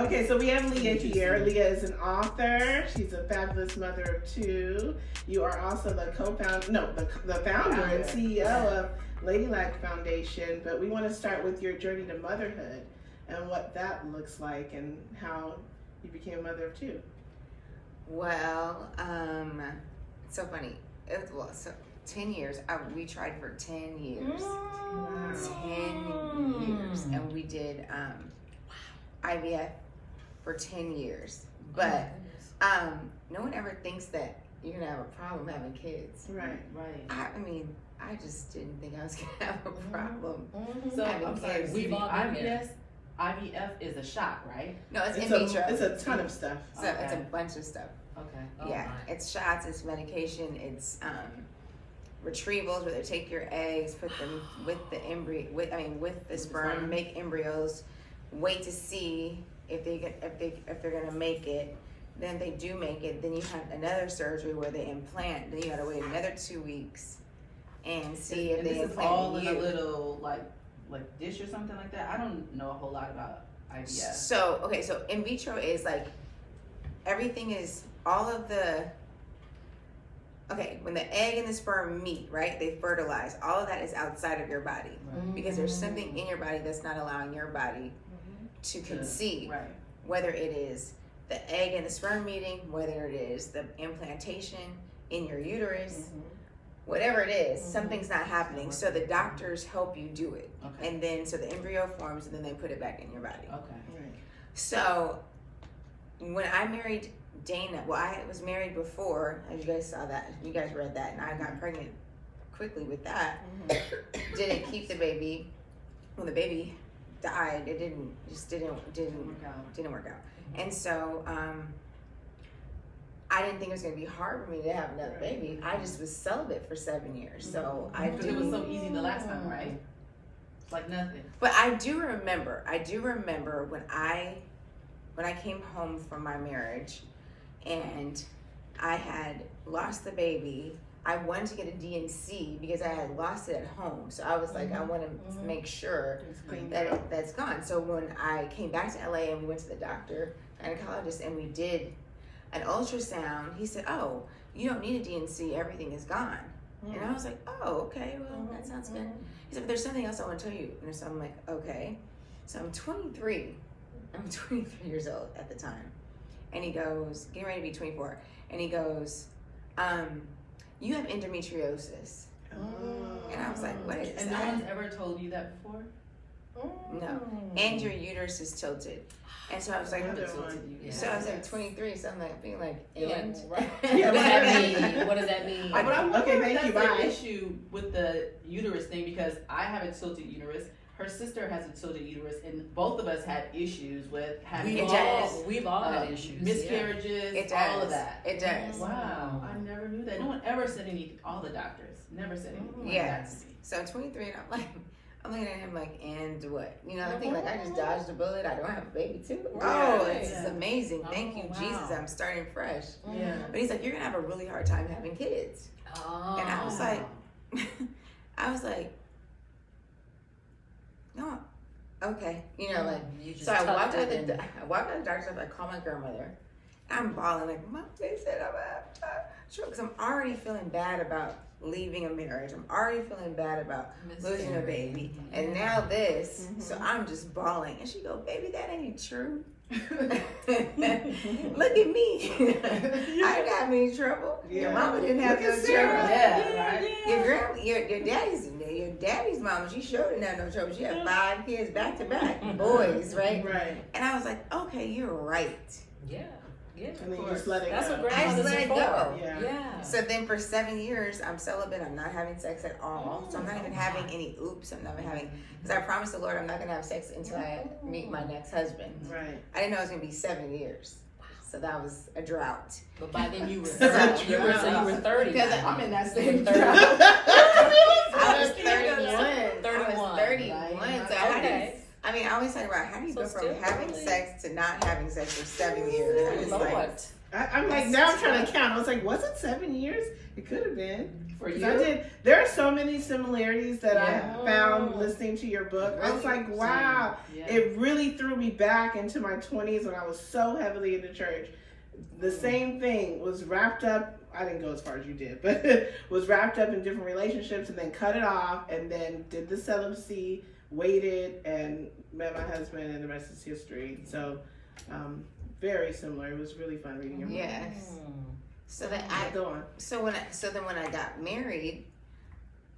Okay, so we have Leah here. Leah is an author. She's a fabulous mother of two. You are also the the founder and CEO of Ladylike Foundation. But we want to start with your journey to motherhood and what that looks like and how you became a mother of two. Well, it's so funny. 10 years. We tried for 10 years. 10 years. And we did IVF for 10 years. But no one ever thinks that you're going to have a problem having kids. Right. I just didn't think I was going to have a problem So, having kids. IVF is a shot, right? No, it's in vitro. It's a ton of stuff. So it's a bunch of stuff. Okay. It's shots, it's medication, it's retrievals where they take your eggs, put them with the embryo, with the sperm, make embryos, wait to see if they're gonna make it. Then they do make it. Then you have another surgery where they implant. Then you gotta wait another 2 weeks and see if they implant you. This is all in a little like dish or something like that. I don't know a whole lot about IVF. So in vitro is like everything is all of the. Okay, when the egg and the sperm meet, right, they fertilize. All of that is outside of your body because there's something in your body that's not allowing your body to conceive. Right. Whether it is the egg and the sperm meeting, whether it is the implantation in your uterus, whatever it is, something's not happening. So the doctors help you do it. Okay. And then, so the embryo forms and then they put it back in your body. Okay. Right. So when I married Dana, well, I was married before, as you guys saw that, you guys read that, and I got pregnant quickly with that. Didn't keep the baby. When the baby died, it didn't work out. And so I didn't think it was going to be hard for me to have another baby. I just was celibate for 7 years. So Because it was so easy the last time, right? It's like nothing. But I do remember when I came home from my marriage and I had lost the baby. I wanted to get a DNC because I had lost it at home. So I was like, I want to make sure that that's gone. So when I came back to LA and we went to the doctor, gynecologist, and we did an ultrasound, he said, "Oh, you don't need a DNC, everything is gone." And I was like, "Oh, okay, well, that sounds good." He said, "But there's something else I want to tell you." And so I'm like, "Okay." So I'm 23 years old at the time. And he goes, getting ready to be 24. And he goes, "You have endometriosis." And I was like, "What is And that?" no one's ever told you that before? No. And your uterus is tilted. And so I was like, so I was like 23, so I'm like, being like, and? Right. Yeah, what does that mean? But I wonder Okay, if thank you, that's bye. the issue with the uterus thing, because I have a tilted uterus. Her sister has a tilted uterus, and both of us had issues with having We've all had issues. miscarriages, It does. all of that. It does. Wow, I never knew that. No one ever said anything. All the doctors never said anything like that to me. So I'm 23, and I'm looking at him like, and what? You know, I think like I just dodged a bullet. I don't have a baby too. Right. Oh, this is amazing. Thank you, wow. Jesus. I'm starting fresh. Yeah. But he's like, you're gonna have a really hard time having kids. Oh. And I was like, no, okay. You know, like, You just so I walked out tucked the it doctor's office. I called my grandmother. I'm bawling like, Mom, they said I'm stroke. Because I'm already feeling bad about leaving a marriage. I'm already feeling bad about losing a baby. And now this. So I'm just bawling. And she go, "Baby, that ain't true." Look at me. I got me in trouble. Your mama didn't have no trouble. Yeah, right. Your daddy's mama, she sure didn't have no trouble. She had 5 kids back to back, boys, right? Right. And I was like, okay, you're right. Yeah. Yeah. And then you just let it That's go. what grandmothers I just let are it for. go. Yeah. So then for 7 years, I'm celibate. I'm not having sex at all. So I'm not even having any oops. I'm not even having, because I promised the Lord I'm not going to have sex until I meet my next husband. Right. I didn't know it was going to be 7 years. So that was a drought. But by then you were So 30. You were 30. Because now. I'm in that same Thirty. drought. I was 31. 31. So Okay. I always talk about how do you So go from still having early. sex to not having sex for 7 years. I was Lord. like, I'm like, now I'm trying to count. I was like, was it 7 years? It could have been. For 'Cause you? there are so many similarities that Yeah. I found listening to your book. I was like, wow. Yeah. It really threw me back into my 20s when I was so heavily into church. The same thing was wrapped up. I didn't go as far as you did, but was wrapped up in different relationships and then cut it off and then did the celibacy, waited, and met my husband, and the rest is history. So, very similar. It was really fun reading your book. Yes. So then Go on. so then when I got married,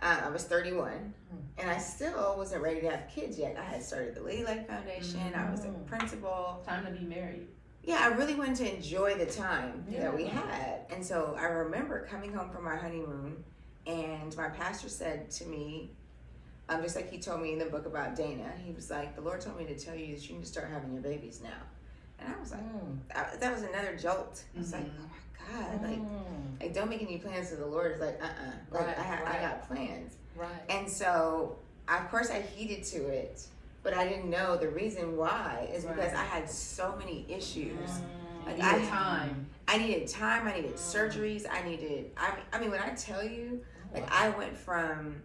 I was 31, and I still wasn't ready to have kids yet. I had started the Lady Life Foundation. I was a principal. Time to be married. Yeah, I really wanted to enjoy the time that we had. And so I remember coming home from our honeymoon, and my pastor said to me, just like he told me in the book about Dana, he was like, the Lord told me to tell you that you need to start having your babies now. And I was like, that was another jolt. I was like, oh my God, like don't make any plans to the Lord. It's like, like I got plans. Right. And so, of course, I heeded to it. But I didn't know the reason why is because I had so many issues. Like I needed time. I needed surgeries. I mean, when I tell you, like I went from,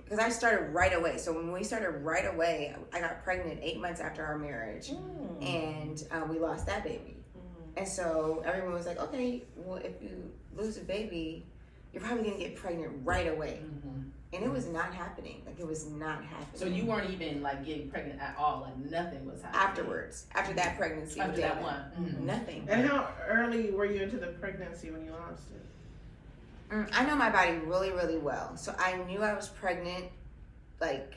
because I started right away. So when we started right away, I got pregnant 8 months after our marriage, and we lost that baby. And so everyone was like, okay, well, if you lose a baby, you're probably gonna get pregnant right away. And it was not happening. Like it was not happening. So you weren't even like getting pregnant at all. Like nothing was happening. Afterwards, after that pregnancy, After that one, nothing. And how early were you into the pregnancy when you lost it? I know my body really, really well. So I knew I was pregnant like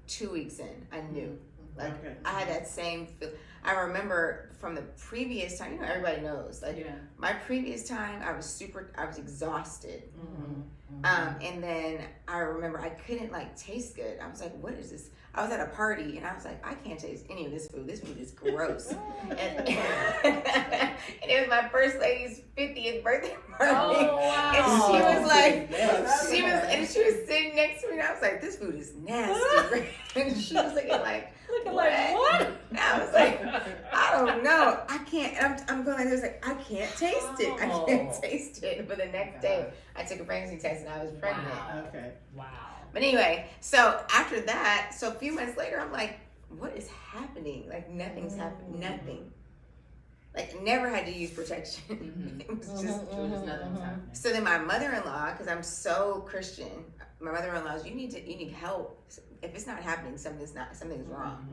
2 weeks in. I knew. Like I had that same feel. I remember from the previous time, everybody knows. Like my previous time, I was exhausted. And then I remember I couldn't like taste good. I was like, what is this? I was at a party and I was like, I can't taste any of this food. This food is gross. and it was my first lady's 50th birthday party. Oh, wow. And she was like, she was sitting next to me and I was like, this food is nasty. And she was looking like what? And I was like, I don't know. I can't. And I'm going like this, like, I can't taste it. I can't taste it. But the next day, I took a pregnancy test and I was pregnant. Wow. Okay. Wow. But anyway, so after that, so a few months later, I'm like, what is happening? Like, nothing's happening. Nothing. Like, never had to use protection. It was just nothing was happening. So then my mother-in-law, because I'm so Christian, my mother-in-law's, you need help. If it's not happening, something's wrong.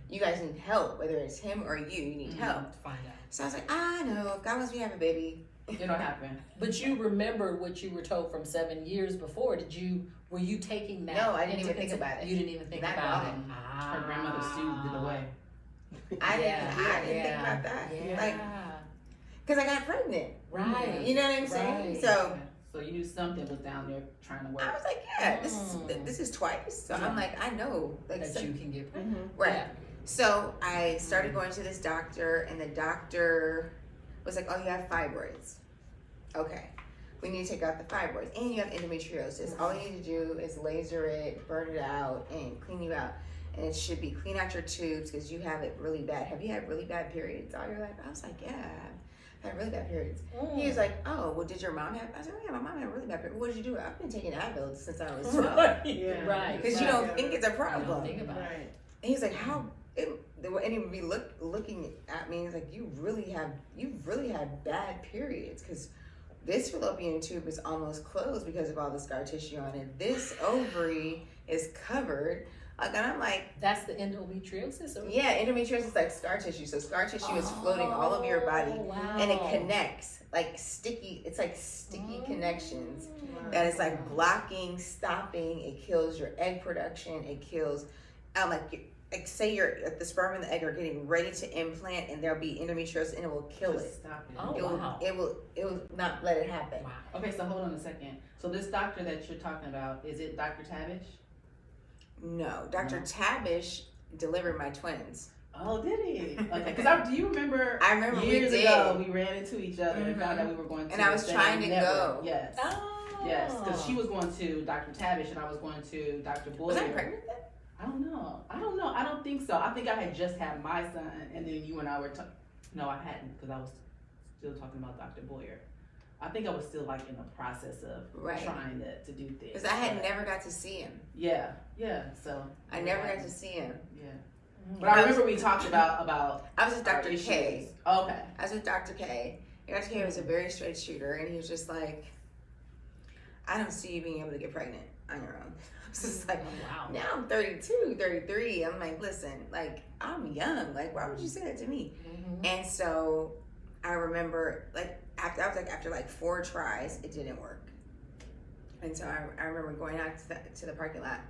You guys need help, whether it's him or you need help. To find out. So I was like, I know, if God wants me to have a baby. It'll happen. But you remember what you were told from 7 years before. Were you taking that? No, I didn't even think about it. You didn't even think Not about at it. all. Her grandmother soothed it away. I didn't think about that. Yeah. Like, because I got pregnant. Right. You know what I'm saying? Right. So you knew something was down there trying to work. I was like, yeah, this is twice. So I'm like, I know. Like, That you can get pregnant. Right. Yeah. So I started going to this doctor, and the doctor was like, oh, you have fibroids. Okay. We need to take out the fibroids. And you have endometriosis. All you need to do is laser it, burn it out, and clean you out. And it should be clean out your tubes because you have it really bad. Have you had really bad periods all your life? I was like, yeah, I've had really bad periods. He was like, oh, well, did your mom have? I said, oh, yeah, my mom had really bad periods. What did you do? I've been taking Advil since I was 12. Yeah. Right. Because you don't think it's a You problem. don't think about it. Right. And he's like, how? And he would be looking at me. He's like, you really had bad periods because this fallopian tube is almost closed because of all the scar tissue on it. This ovary is covered. Like, and I'm like, That's the endometriosis? Or? yeah, endometriosis is like scar tissue. So scar tissue is floating all over your body, wow. and it connects like sticky. It's like sticky connections Wow. that is like blocking, stopping. It kills your egg production. It kills, like say the sperm and the egg are getting ready to implant, and there'll be endometriosis, and it will kill Just it. stop it. Oh, wow. It will not let it happen. Wow. Okay, so hold on a second. So this doctor that you're talking about, is it Dr. Tabish? No, Dr. Tabish delivered my twins. Oh, did he? Okay, because do you remember? I remember years we did. ago we ran into each other and found out we were going to. And I was the same trying to network. go. Yes. Oh. Yes, because she was going to Dr. Tabish and I was going to Dr. Boyer. Was I pregnant then? I don't know. I don't think so. I think I had just had my son, and then you and I were. No, I hadn't because I was still talking about Dr. Boyer. I think I was still like in the process of trying to do things. Because I had never got to see him. Yeah. So I never got to see him. Yeah. But I remember we talked about I was with Dr. K. Oh, okay. I was with Dr. K. Dr. K was a very straight shooter, and he was just like, I don't see you being able to get pregnant on your own. I was just like, wow. Now I'm 32, 33. I'm like, listen, like, I'm young. Like, why would you say that to me? Mm-hmm. And so I remember, like, after like 4 tries, it didn't work. And so I remember going out to the parking lot.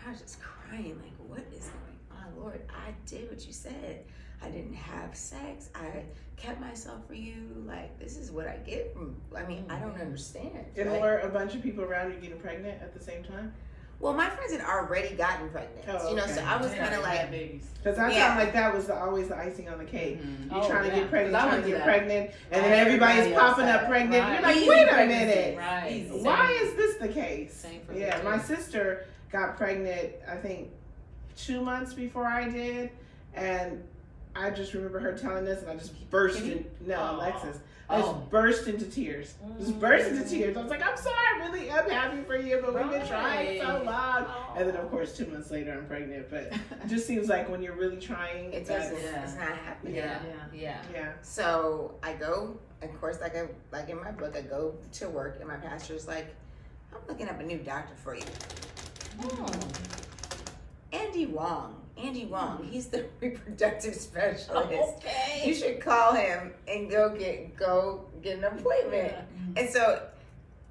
I was just crying, like, what is going on, Lord? I did what you said. I didn't have sex. I kept myself for you. Like, this is what I get from, I mean, I don't understand. And were a bunch of people around you getting pregnant at the same time? Well, my friends had already gotten pregnant. Oh, you know, so I was kind of like, because I felt like that was always the icing on the cake. Mm-hmm. You're trying to get pregnant, and then everybody's popping up pregnant. You're like, wait a minute, why is this the case? Yeah, my sister got pregnant, I think 2 months before I did, and I just remember her telling us, and I just burst in. No, Alexis. I just burst into tears. Just burst into tears. I was like, I'm sorry, I'm happy for you, but we've been trying so long. And then, of course, 2 months later, I'm pregnant. But it just seems like when you're really trying, it doesn't. It's not happening. Yeah. So I go, of course, like in my book, I go to work, and my pastor's like, I'm looking up a new doctor for you. Andy Wong, he's the reproductive specialist. Okay. You should call him and go get an appointment. And so,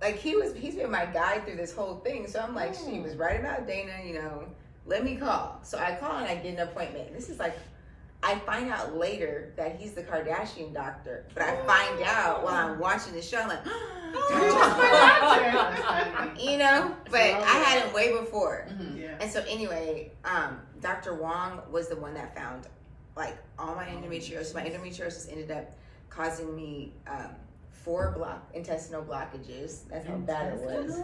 like, he's been my guide through this whole thing. So I'm like, she was right about Dana, you know, let me call. So I call and I get an appointment. This is like, I find out later that he's the Kardashian doctor, but I find out while I'm watching the show, I'm like, you know, but I had him way before. And so anyway, Dr. Wong was the one that found like all my endometriosis. My endometriosis ended up causing me 4 intestinal blockages. That's how bad it was.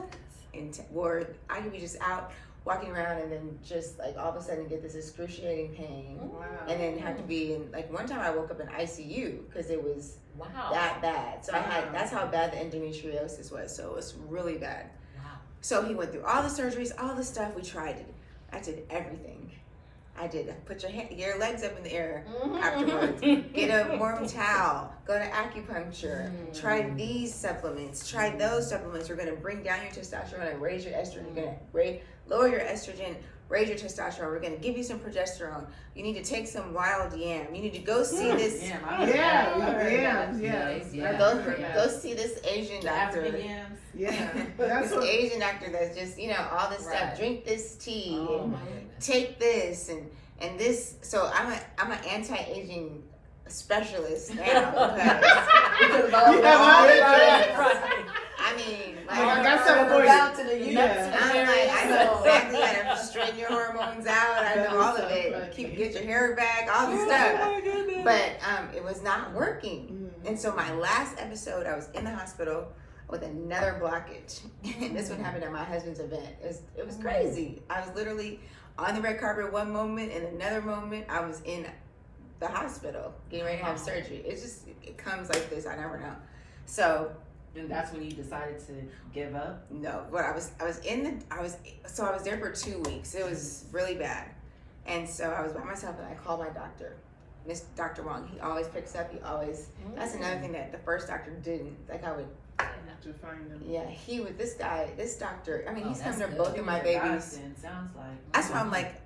Where I could be just out walking around and then just like all of a sudden get this excruciating pain. And then have to be in, like, one time I woke up in ICU because it was that bad. So that's how bad the endometriosis was. So it was really bad. So he went through all the surgeries, all the stuff. We tried it. I did everything. I did put your legs up in the air afterwards. Get a warm towel. Go to acupuncture. Try these supplements. Try those supplements. We're going to bring down your testosterone and raise your estrogen. You're going to lower your estrogen, raise your testosterone. We're going to give you some progesterone. You need to take some wild yam. You need to go see this. Go see this Asian doctor. That's this Asian doctor that's just, you know, all this stuff. Drink this tea and take this and this. So I'm an anti-aging specialist now because of all I mean, like, that's so important. I know exactly how to straighten your hormones out. I know all of it. Get your hair back, all this stuff. But it was not working. And so my last episode, I was in the hospital with another blockage. And this one happened at my husband's event. It was crazy. I was literally on the red carpet one moment, and another moment I was in the hospital getting ready to have surgery. It comes like this. I never know. So. And that's when you decided to give up? No, but I was there for 2 weeks. It was really bad. And so I was by myself, and I called my doctor, Dr. Wong. He always picks up. That's another thing that the first doctor didn't. Like, I would to find them. Yeah, this doctor, I mean, he's coming to both of my babies. Sounds like. That's why I'm like,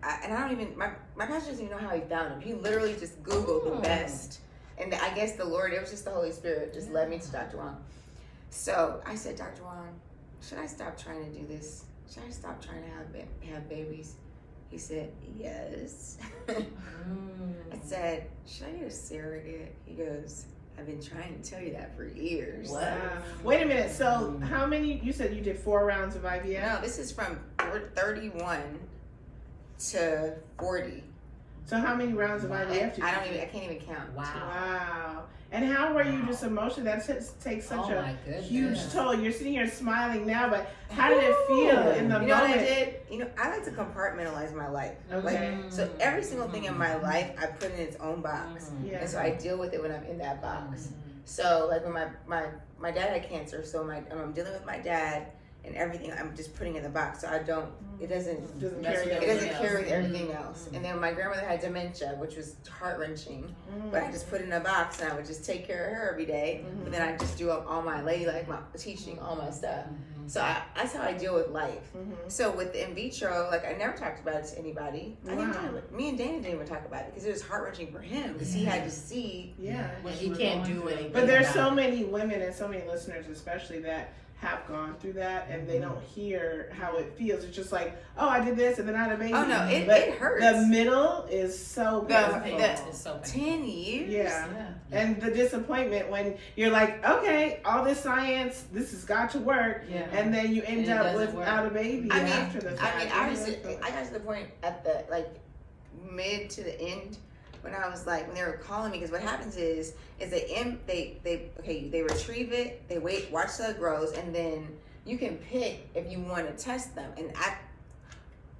my pastor doesn't even know how he found him. He literally just Googled the best. And I guess the Lord, it was just the Holy Spirit, just led me to Dr. Wong. So I said, Dr. Wong, should I stop trying to do this? Should I stop trying to have babies? He said, yes. I said, should I get a surrogate? He goes, I've been trying to tell you that for years. Wow. Wait a minute. So how many, you said you did 4 rounds of IVF? No, this is from 31 to 40. So how many rounds of IVF did you do? I can't even count. Wow. And how were you just emotionally? That takes such a huge toll. You're sitting here smiling now, but how did it feel in the moment? You know what I did? I like to compartmentalize my life. Okay. So every single thing in my life, I put in its own box. And so I deal with it when I'm in that box. So like when my dad had cancer, so I'm dealing with my dad and everything. I'm just putting in the box, so I don't. It doesn't carry everything else. And then my grandmother had dementia, which was heart wrenching. But I just put it in a box, and I would just take care of her every day. But then I just do all my ladylike, my teaching, all my stuff. So that's how I deal with life. So with the in vitro, like I never talked about it to anybody. I didn't talk about it. Me and Dana didn't even talk about it because it was heart wrenching for him because he had to see. When he can't do anything. But there's so many women and so many listeners, especially that have gone through that and they don't hear how it feels. It's just like, oh, I did this and then I had a baby. Oh no, it hurts. The middle is so painful. It's so painful. 10 years. Yeah. And the disappointment when you're like, okay, all this science, this has got to work, and then you end up without a baby after the fact. I got to the point at the like mid to the end when I was like, when they were calling me, because what happens is they retrieve it, they watch till it grows, and then you can pick if you want to test them. And at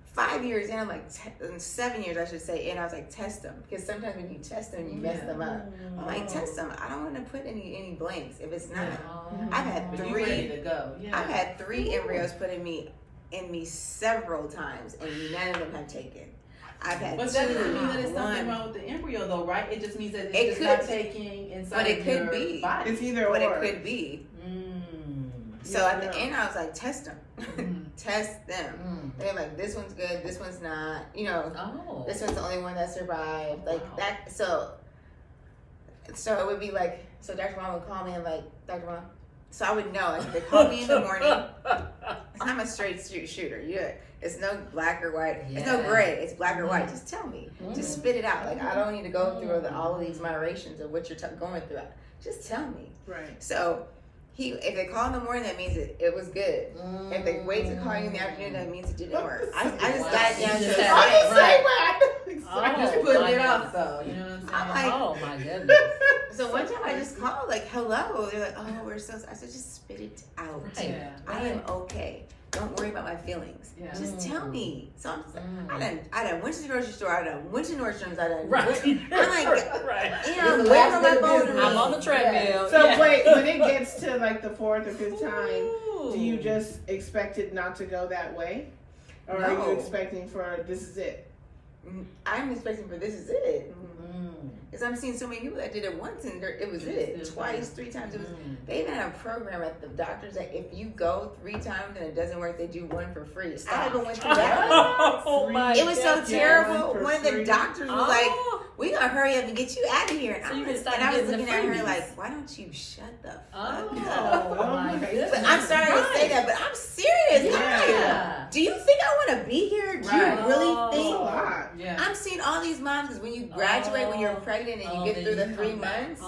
5 years in, I'm like 7 years, I should say, and I was like, test them, because sometimes when you test them, you mess them up. I'm like, test them. I don't want to put any blanks if it's not. I've had ready to go. I've had 3 embryos put in me several times, and none of them have taken. I've had but that doesn't mean that it's something wrong with the embryo, though, right? It just means that it's just not taking inside your body. It's either or. But it could be. So at the end, I was like, test them. Test them. They're like, this one's good, this one's not. You know, this one's the only one that survived. Like that. So it would be like, so Dr. Mom would call me and like, Dr. Mom. So I would know. Like, they call me in the morning. I'm a straight shooter. It's no black or white. It's no gray. It's black or white. Just tell me. Just spit it out. Like, I don't need to go through all of these moderations of what you're going through. Just tell me. Right. So if they call in the morning, that means it was good. If they wait to call you in the afternoon, that means it didn't work. I just got it down to the science. I'm just putting it off, though. You know what I'm saying? I'm like, oh my goodness. So one time I just called, like, hello. They're like, oh, we're so. I said, just spit it out. Right. I am okay. Don't worry about my feelings. Just tell me. So I done went to the grocery store. I done went to Nordstrom's. I done went. I'm like, you know, waiting on my phone. I'm on the treadmill. So wait, when it gets to like the 4th or 5th time, do you just expect it not to go that way? Or are you expecting for this is it? I'm expecting for this is it. Because I'm seeing so many people that did it once and it was it. Twice, 3 times. They even have a program at the doctors that if you go 3 times and it doesn't work, they do 1 for free. I even went through that. It was so terrible. One of the doctors was like, we gonna hurry up and get you out of here. And, I was looking at her like, why don't you shut the fuck up? But I'm sorry to say that, but I'm serious. Yeah. Do you think I want to be here? Do you really think? I'm seeing all these moms because when you graduate, when you're pregnant and you get through the 3 months,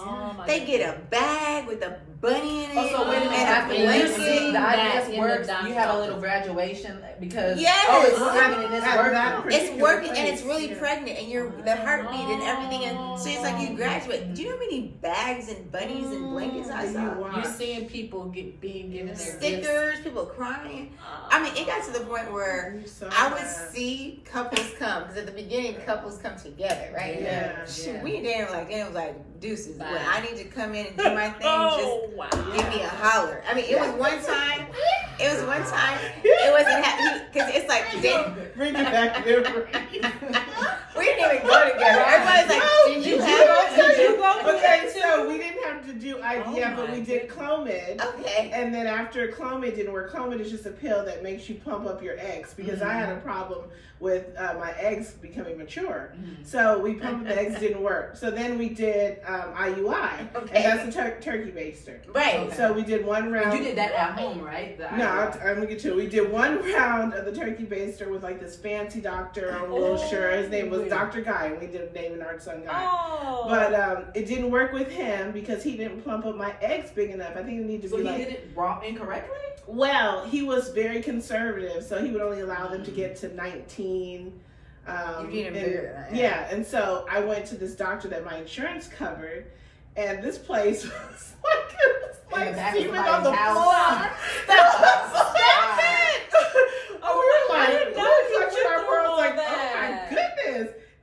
they get a bag with a bunny in it. So wait a minute, after the IVF works, you have a little graduation because it's working and it's working. It's working and it's really pregnant and you're the heartbeat and everything. And so it's like you graduate. Do you know how many bags and bunnies and blankets I saw? You're seeing people being given their stickers, gifts. People crying. I mean, it got to the point where I would see couples come because at the beginning couples come together, right? We and Dan was like deuces. When I need to come in and do my thing, give me a holler. I mean, it was one time. It wasn't happy because it's like bring it back here. We didn't even go together. Everybody's like, did you go? Okay, so we didn't have to do IVF, but we did Clomid. Okay. And then after Clomid didn't work, Clomid is just a pill that makes you pump up your eggs because I had a problem with my eggs becoming mature. So we pumped the eggs, didn't work. So then we did IUI. Okay. And that's a turkey baster. Right. Okay. So we did 1 round. You did that at home, right? No, I'm going to get to it. We did 1 round of the turkey baster with like this fancy doctor on a little shirt. His name was Dr. Guy, and we did name our son Guy. But it didn't work with him because he didn't plump up my eggs big enough. I think it needed to be he did it incorrectly? Well, he was very conservative, so he would only allow them to get to 19. You need him bigger. Yeah, and so I went to this doctor that my insurance covered, and this place was like semen on the floor.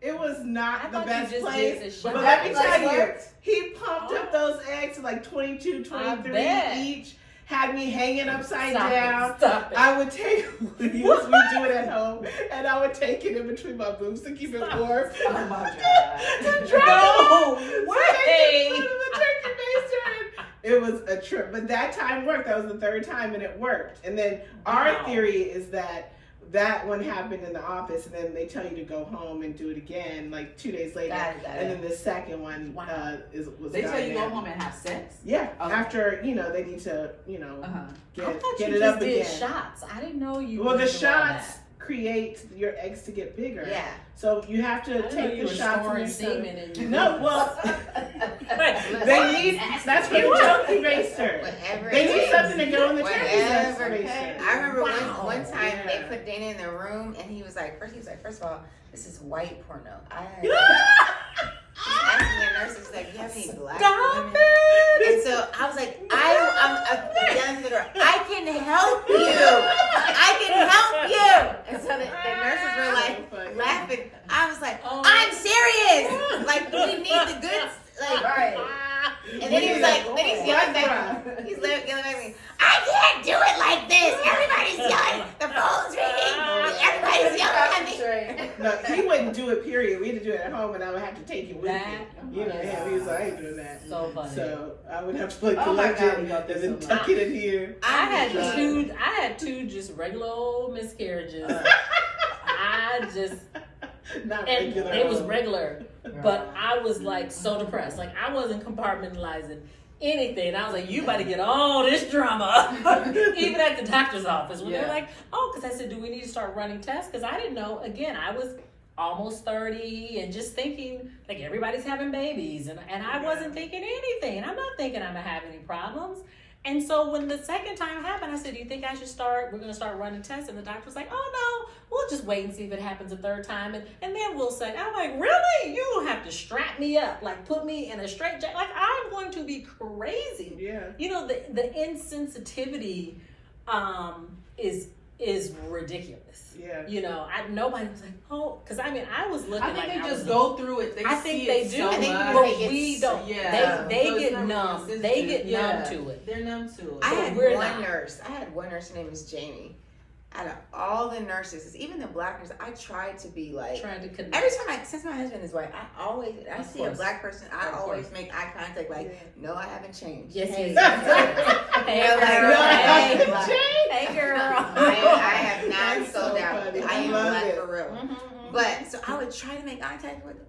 It was not the best place, but let me tell you, he pumped up those eggs to like 22, I 23 bet. each. Had me hanging upside Stop down. it. Stop it. I would take, we do it at home, and I would take it in between my boobs to keep it warm. Oh my God. To dry No it. way. So they could put the turkey baster in. It was a trip, but that time worked. That was the third time, and it worked. And then our Wow. theory is that one happened in the office, and then they tell you to go home and do it again, like 2 days later. Got it. And then the second one Wow. was They done tell you go then. home and have sex? Yeah, Okay. after they need to Uh-huh. I thought get you it just up did again. shots. I didn't know you. Well, were the doing all shots that. create your eggs to get bigger. Yeah. So you have I to didn't know take you the were shots in storing your stomach. semen in your No, well, they need. That's for the turkey baster. Whatever They it need takes. something to go in the turkey Whatever baster. it takes. I remember Wow. one time Yeah. they put Dana in the room and he was like, first of all, this is white porno. She's asking the nurses, like, do you have any black Stop women? it. And so I was like, I'm yelling to the door, I can help you. I can help you. And so the nurses were like laughing. I was like, Oh. I'm serious. Like, we need the goods. Like, and then he was like, then he's yelling back. He's yelling back at me. I can't do it like this. Everybody's yelling. The phone's ringing. Everybody's yelling at me. No, he wouldn't do it. Period. We had to do it at home, and I would have to take it with That- me. Him. He was like, I ain't doing that. So funny. So I would have to like Oh my collect God, it we got and this then so tuck it in here. I Yeah. had two just regular old miscarriages. I just Not and regular. it was regular, but I was like so depressed. Like I wasn't compartmentalizing anything. I was like, you about to get all this drama, even at the doctor's office when they're Yeah. like, oh, because I said, do we need to start running tests? Because I didn't know. Again, I was almost 30 and just thinking like everybody's having babies, and I wasn't thinking anything. I'm not thinking I'm gonna have any problems. And so when the second time happened, I said, do you think I should we're going to start running tests? And the doctor was like, oh, no, we'll just wait and see if it happens a third time. And then we'll say, I'm like, really? You don't have to strap me up, like put me in a straitjacket. Like, I'm going to be crazy. Yeah. You know, the insensitivity is ridiculous. Yeah. You know, nobody was like, oh, because I mean, I was looking I think like they I just was go through it. They I see think it they do, so I think much. people but get we don't. Yeah. They So it's get not numb. really They get sensitive. numb Yeah. to it. They're numb to it. I had we're one not. nurse. Her name was Jamie. Out of all the nurses, even the black nurses, I tried to be like. Trying to connect. Every time since my husband is white, I Of see a course. black person, I Of always course. make eye contact, like, Yeah. no, I haven't changed. Yes, Hey, yes. Hey, Yeah, like, girl. like, Hey, hey, girl. I have not That's sold so out. funny. I am Love black it. for real. Mhm. But so I would try to make eye contact with them,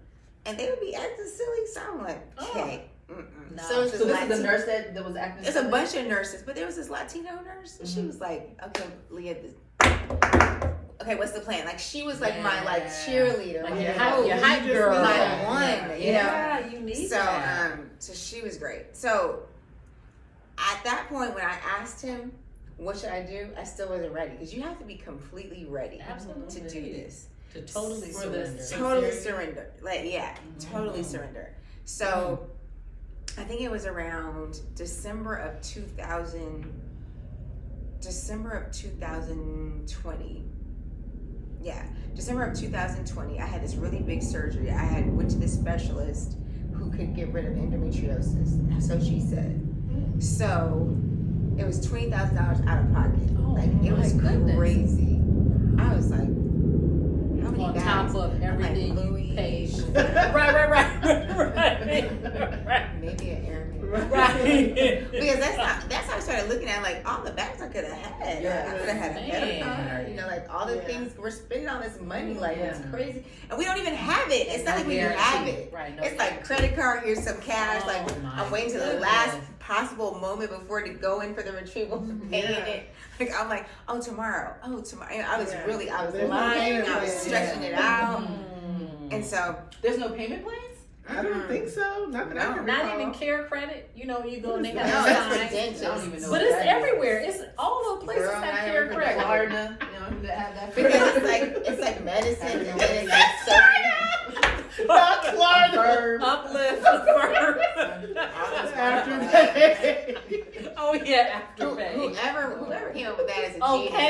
and they would be acting silly. So I'm like, Oh. okay. No. So, So this is the nurse that was acting. There's a bunch of nurses, but there was this Latino nurse, and she Mhm. was like, okay, Leah, okay, what's the plan? Like she was like my like Yeah. cheerleader, Like like, your oh, hype, your hype just girl. my Yeah. one, you know. Yeah, you need So that. so she was great. So at that point when I asked him, what should I do? I still wasn't ready because you have to be completely ready Absolutely. to do this. To totally For this. surrender. Totally Sincerity. surrender. Like yeah, totally Mhm. surrender. So I think it was around December of 2020. Yeah, December of 2020. I had this really big surgery. I went to this specialist who could get rid of endometriosis. So she said. So it was $20,000 out of pocket. Oh, Like it was my goodness. crazy. I was like, how many On guys? top of everything like Louis, you paid. right. maybe an airman. Right. Because that's how I started looking at like all the bags I could have had. Yeah. I could have had a Man. credit card, you know, like all the Yeah. things we're spending all this money, like it's Yeah. crazy. And we don't even have it. It's not like we have it. Right. No It's like credit card, here's some cash. Oh, Like my I'm waiting till the goodness. last possible moment before to go in for the retrieval paying Yeah. it. Like I'm like, oh tomorrow. And I was Yeah. really I was There's no lying, payment I was plan. stretching it out. Mm. And so There's no payment plans? I don't think so. Not that I can Not recall. even care credit. You know, you go and they No, got no, a it's sign. for dentists. I don't even know. But what it's that is. everywhere. It's all the places Girl, have I care never credit. Florida, you know, that have that. because it's like medicine and then it's like so Not Florida. Verb. Uplift. Affirm. After that. Oh yeah, afterpay. whoever came up with that is a Okay. genius. I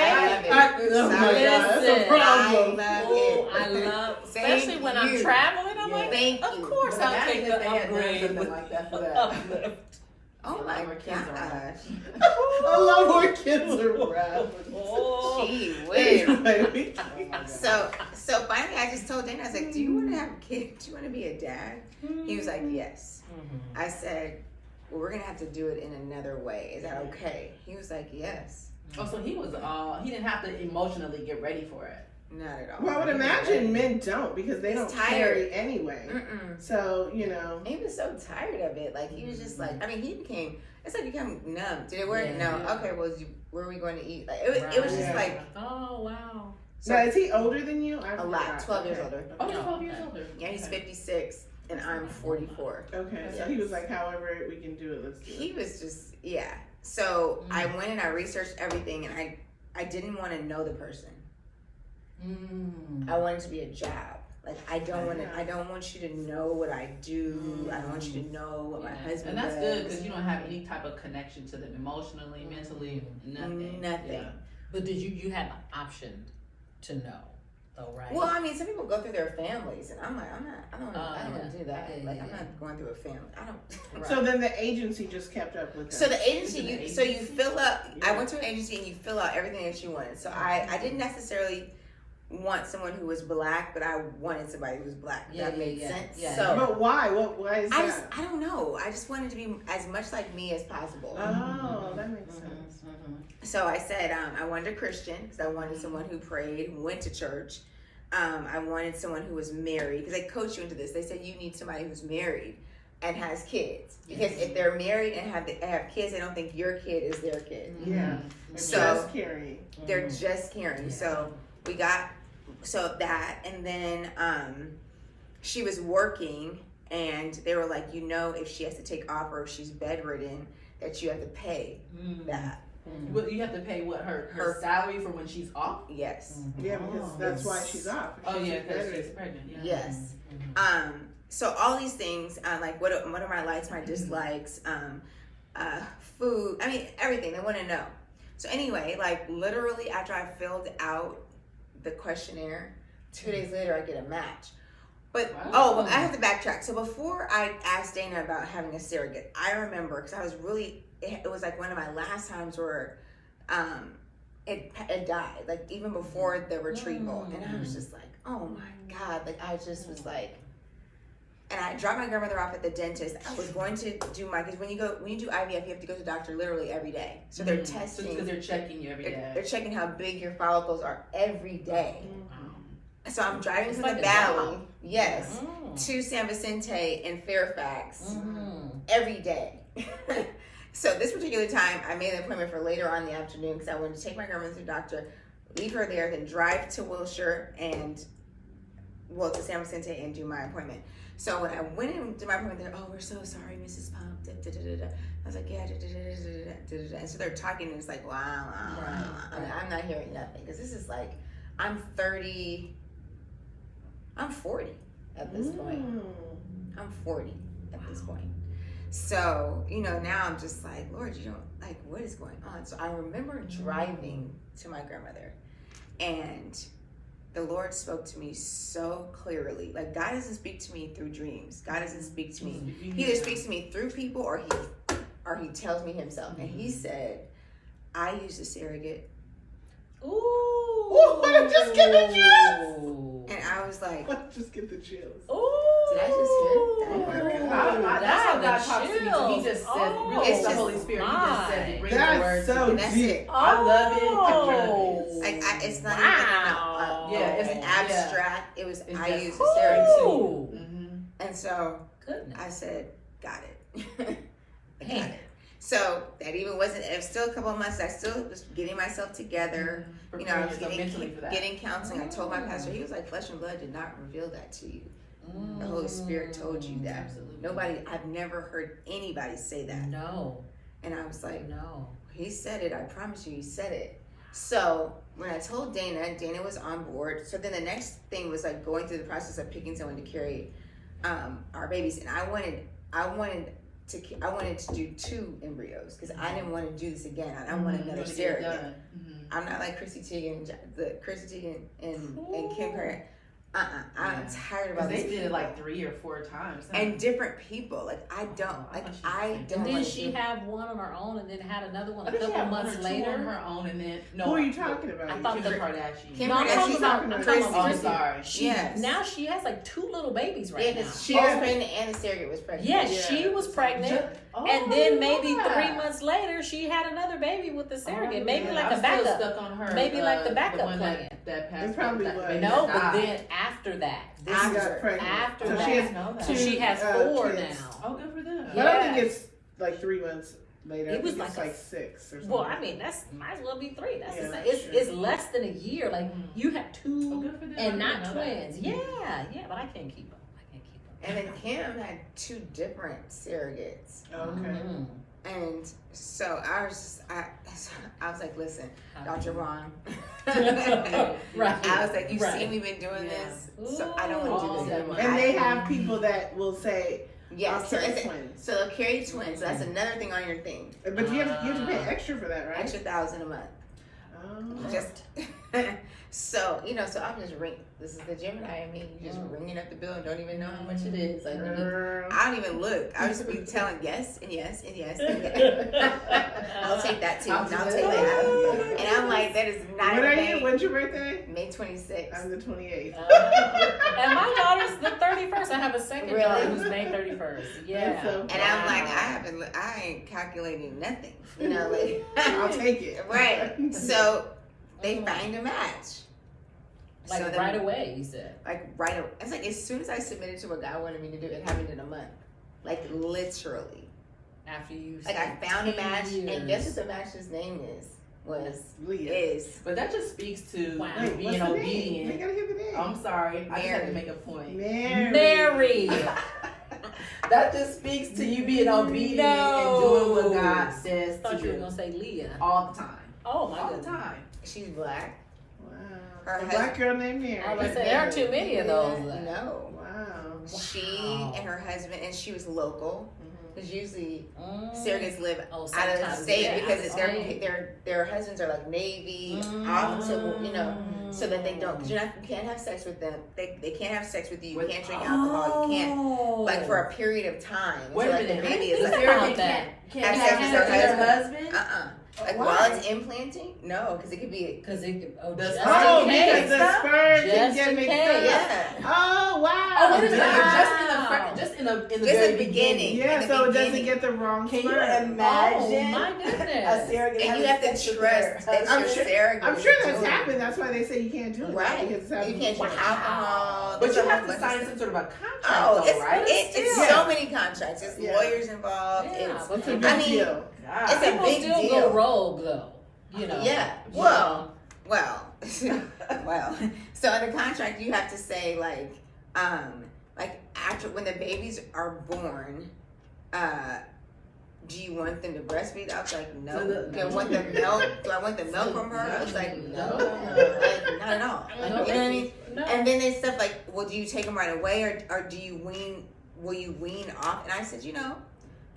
love it. Oh my God, that's a Listen. problem. I love Oh, it. I love, Thank especially when I'm you. traveling. I'm Yeah. like, Thank of you. course Well, I'll imagine take if the they had done upgrade something with like that for that. uplift. Oh A lot my more kids around. gosh. A lot more kids around. Gee whiz. Anyway, So finally I just told Dana, I was like, do you want to have a kid? Do you want to be a dad? He was like, yes. I said, well, we're going to have to do it in another way. Is that okay? He was like, yes. Oh, so he was he didn't have to emotionally get ready for it. Not at all. well, I would imagine men don't because they He's don't tired. carry anyway. Mm-mm. So, you know. He was so tired of it. Like, he was just like, I mean, it's like become numb. Did it work? Yeah. No. Yeah. Okay, well, where are we going to eat? Like, it was just Yeah. like, Oh wow. so Now, is he older than you? I a lot. forgot. 12 years Okay. older. Oh, he's 12 years older. Yeah, he's Okay. 56 and I'm 44. Okay, so Yes. he was like, however we can do it, let's do He it. was just, yeah. So I went and I researched everything and I didn't want to know the person. I wanted it to be a job. Like I don't want you to know what I do. I don't want you to know what my husband And that's does. good because you don't have any type of connection to them emotionally, mentally, nothing. Nothing. Yeah. But did you had the option to know though, right? Well, I mean, some people go through their families, and I'm like, I don't yeah. want to do that. Yeah, Like, yeah, I'm yeah. not going through a family. I don't. Right. So then the agency just kept up with So that. the agency, It's an so you agency? fill up. I Yeah. went to an agency and you fill out everything that you wanted. So I didn't necessarily want someone who was black, but I wanted somebody who was black. Yeah, That made yeah, sense. yeah. So But why? Why is I that? don't know. I just wanted to be as much like me as possible. Oh, that makes sense. So I said I wanted a Christian because I wanted someone who prayed, went to church. I wanted someone who was married because they coach you into this. They said you need somebody who's married and has kids because if they're married and have kids, they don't think your kid is their kid. Yeah. So- Just carrying. They're just caring. Yeah. So we got that, and then she was working, and they were like, if she has to take off or if she's bedridden, that you have to pay that. Well, you have to pay what her Her- salary for when she's off. Yes. Yeah, because that's why she's off. Oh She's yeah, because bedridden. she's pregnant. Yeah. Yes. So all these things, like what are my likes, my dislikes, food. I mean, everything. They want to know. So anyway, like literally after I filled out the questionnaire, 2 days later I get a match. But Wow. I have to backtrack. So before I asked Dana about having a surrogate, I remember because I was really. It was like one of my last times where, it died. Like even before the retrieval, and I was just like, oh my god! Like I just was like. And I dropped my grandmother off at the dentist. I was going to do because when you do IVF, you have to go to the doctor literally every day. So they're testing. because they're checking you every day. They're checking how big your follicles are every day. So I'm driving It's from like the a valley, job. yes, to San Vicente in Fairfax Mm. every day. So this particular time, I made an appointment for later on in the afternoon because I wanted to take my grandmother to the doctor, leave her there, then drive to Wilshire to San Vicente and do my appointment. So when I went into my appointment, they're, oh, we're so sorry, Mrs. Pump. Da, da, da, da. I was like, yeah, da, da, da, da, da, da, da. And so they're talking, and it's like, wow. I mean, I'm not hearing nothing because this is like, I'm 40 at this point. I'm 40 at this point. So, now I'm just like, Lord, what is going on? So I remember driving to my grandmother, and the Lord spoke to me so clearly. Like, God doesn't speak to me through dreams. God doesn't speak to me. He either speaks to me through people or he tells me himself. And he said, I use a surrogate. Ooh. I just get the chills. And I was like, Just get the chills. did I just hear that? Oh my God. That's how God That's talks to me. So he just said, really, It's it's the just Holy Spirit. He just said to bring the That's words. so And that's deep. it. I love it. Oh. Like, it's not Wow. even Yeah, it was it's- abstract. It was, It's I just- use a surrogate. Ooh. And so Goodness. I said, got it. I got Hey. it. So that even wasn't, it was still a couple of months. I still was getting myself together. I was mentally for that. getting counseling. I told my pastor, he was like, flesh and blood did not reveal that to you. The Holy Spirit told you that. Absolutely. I've never heard anybody say that. No. And I was like, No. he said it. I promise you, he said it. So when I told Dana, Dana was on board. So then the next thing was like going through the process of picking someone to carry our babies. And I wanted to do 2 embryos because I didn't want to do this again. I don't want another surrogate. I'm not like Chrissy Teigen and Kim Perry. I'm tired about They this. did it like 3 or 4 times. Huh? And different people. Like I don't And want then to she have one on her own, and then had another one I a think she couple had one months or two later. on her own, and then no. Who are you talking about? I thought Kim the Kardashian. Kim No, I'm Kardashian. talking She's about. talking I'm about talking Oh, about I'm Chrissy. sorry. She Yes. now she has like 2 little babies right Yeah, now. because She she was has- pregnant and the surrogate was pregnant. Yes, Yeah. she was pregnant, Oh, and then maybe yeah. 3 months later, she had another baby with the surrogate. Oh, maybe yeah. like I'm a backup. Still stuck on her. Maybe like the backup one plan. That passed. It probably that was. baby No, that but died. then after that, this She is got pregnant. after so that. she has know that. So she has 4 kids. now. Oh, good for them. But I don't think Yes. it's like 3 months later. It I was think it's like like 6 or something. Well, I mean, that's might as well be 3. That's Yeah, the same. that's true. It's less than a year. Like you have Oh, 2 good for them. and I not didn't know that. twins. Yeah, but I can't keep them. And then Kim had 2 different surrogates. Okay. Mhm. And so I was like, listen, Dr. Ron. Right. I was like, you've Right. seen me been doing Yeah. this, so I don't want to do Ooh. this anymore. And they I- have people that will say, yes, so, I'll carry it's- twins. so they'll carry twins. So that's another thing on your thing. But you have to pay extra for that, right? Extra $1,000 a month. Oh. Just so so I'm just this is the Gemini in me. You just ringing up the bill and don't even know how much it is. Like Girl. I don't even look. I just be telling yes and yes and yes and yes. I'll take that too. I'll And I'll do take that. that. And I'm like, that is not What a are thing. you? When's your birthday? May 26th. I'm the 28th. And my daughter's the 31st. I have a second Really? daughter who's May 31st. That's Yeah. so And I'm like, I ain't calculating nothing. Like I'll take it. right. So they find a match. Like So then- right away, you said. Like right away. It's like as soon as I submitted to what God wanted me to do, it happened in a month. Like literally. After you Like I found a 10 match, and years. guess what the match's name is? Leah. Is. But that just speaks to Wow. Wait, being what's the name? We obedient. gotta hear the name. I'm sorry. I just had to Mary. make a point. Mary. Mary. That just speaks to you being obedient No. and doing what God says I thought to you were do gonna say Leah. all the time. Oh my All the goodness. time. She's black. Wow. Her A black girl named Mary. I was gonna say there aren't too many of those. No. Wow. She and her husband, and she was local. Because usually Mm. surrogates live Oh, out of the sometimes, state yeah, because out of their husbands are like Navy, off to so that they don't. Because you can't have sex with them. They can't have sex with you. You can't drink alcohol. You can't like for a period of time. Wait so a like the minute. baby The is like surrogate that. can't Have have sex with sex with her her husband? Like Why? while it's implanting, no, because it could be. Because it The just Oh, in because case. the sperm can Just get in mixed case. up. Yeah. Oh, wow. Oh, wait a minute. Wow. Just in the Just very the beginning. Yeah, in the so it doesn't beginning. get the wrong Can you sperm. imagine Oh my a goodness. surrogate? And you having have to sex with trust her that I'm your sure- surrogate. I'm sure is that's doing it. happened. That's why they say you can't do it. Right. Because it's You happening. can't drink alcohol. But There's you a have whole to bunch sign of some sort of a contract, Oh, though, right? it's Yeah. so many contracts. It's Yeah. lawyers involved. Yeah, It's but It's a I big mean, deal. God. it's a People big still deal. go rogue though. You know. Yeah. Well. Well. So in the contract, you have to say like after when the babies are born, do you want them to breastfeed? I was like, no. So Do I want the milk? Do I want the milk from her? I was like, no. Like, not at all. Like, you know what I mean? No. And then there's stuff like, well, do you take them right away, or do you will you wean off? And I said,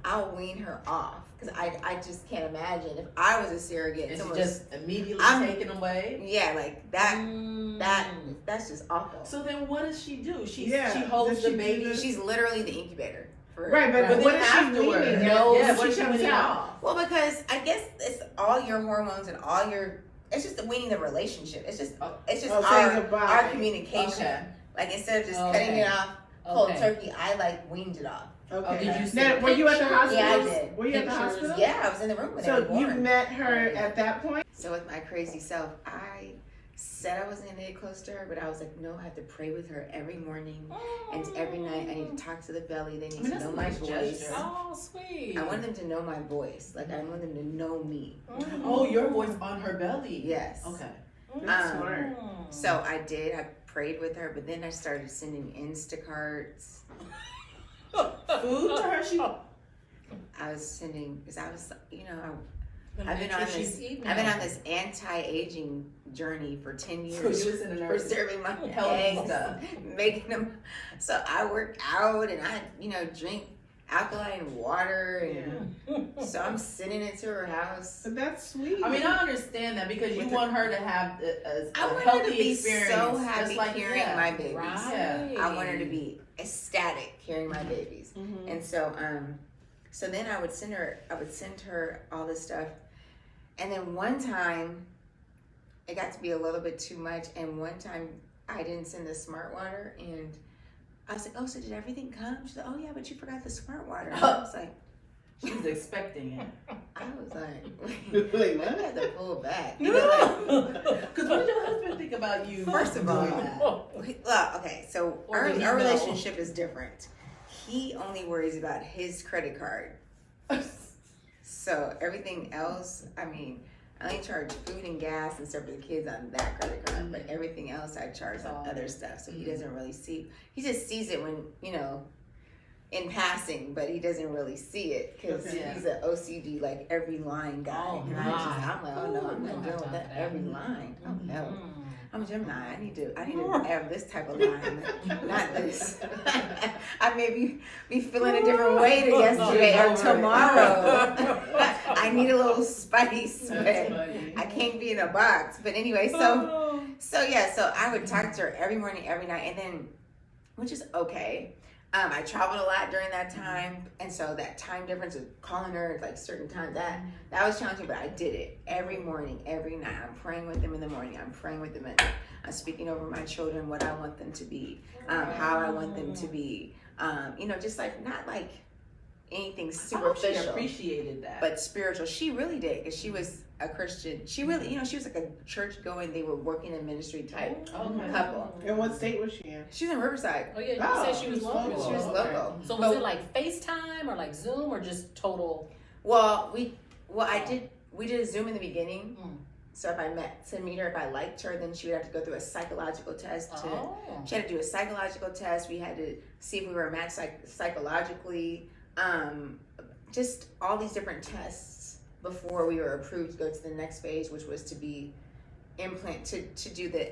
I'll wean her off. Because I just can't imagine if I was a surrogate. And she someone just immediately I'm- taken away. yeah, like that's just awful. So then what does she do? She Yeah, holds does the she do baby. this? She's literally the incubator. For, Right, but But what then is she afterwards, weaning? No, yeah, when what she she comes winning out? off? Well, because I guess it's all your hormones and all your. It's just weaning the relationship. It's just Oh, so our it's a body. our communication. Okay. Like instead of just Okay. cutting it off cold Okay. turkey, I like weaned it off. Okay. Did you see Now, were you at the pictures? hospital? Yeah, I did. Were you at the Pictures. hospital? Yeah, I was in the room when they were So you born. met her at that point? So with my crazy self, I said I wasn't gonna get close to her, but I was like, no, I have to pray with her every morning and every night. I need to talk to the belly. They need to that's know a my nice voice. gesture. Oh, sweet. I want them to know my voice. Like I want them to know me. Oh, your voice on her belly. Yes. Okay. That's smart. So I did. I prayed with her, but then I started sending Instacarts. Food to her. She. I was sending because I was, Gonna I've been make sure on she's this. eating I've been it. on this anti-aging journey for 10 So you years. was sending her Preserving my healthy eggs, stuff. making them. So I work out and I, drink alkaline water, and so I'm sending it to her house. But that's sweet. I mean, I understand that because you With want her to have I a want healthy her to be experience. so happy just like carrying my babies. Right. I want her to be ecstatic carrying my babies. Mhm. And so then I would send her all this stuff. And then one time it got to be a little bit too much, and one time I didn't send the smart water, and I was like, oh, so did everything come? She's like, oh yeah, but you forgot the smart water. And I was like, She was expecting it. I was like, Wait, I what? had to pull back. Because what did your husband think about you? First of all, doing that? Well, okay, so Or our did he know? relationship is different. He only worries about his credit card. So everything else, I mean, I only charge food and gas and stuff for the kids on that credit card, but everything else I charge on other stuff. So he doesn't really see. He just sees it when, in passing, but he doesn't really see it because Okay. he's an OCD, like every line guy. Oh, and I'm like, oh no, I'm Ooh, not dealing with that every line. Oh no. Mm. I'm a Gemini. I need to have this type of line, not this. I may be feeling a different way to yesterday or tomorrow. I need a little spice, but I can't be in a box. But anyway, so I would talk to her every morning, every night, and then, which is okay. I traveled a lot during that time, and so that time difference of calling her at like certain times, that was challenging, but I did it every morning, every night. I'm praying with them in the morning. I'm praying with them at night. I'm speaking over my children, what I want them to be, how I want them to be. Just like not like anything superficial. She appreciated that, but spiritual. She really did, because she was a Christian. She really, she was like a church going. They were working in ministry type couple. And what state was she in? She was in Riverside. Oh yeah, you Oh, said she was local. She was local. So was it like FaceTime or like Zoom or just total? Well, we did a Zoom in the beginning. Mm. So if I meet her, if I liked her, then she would have to go through a psychological test. She had to do a psychological test. We had to see if we were matched psychologically. Just all these different tests before we were approved to go to the next phase, which was to be to do the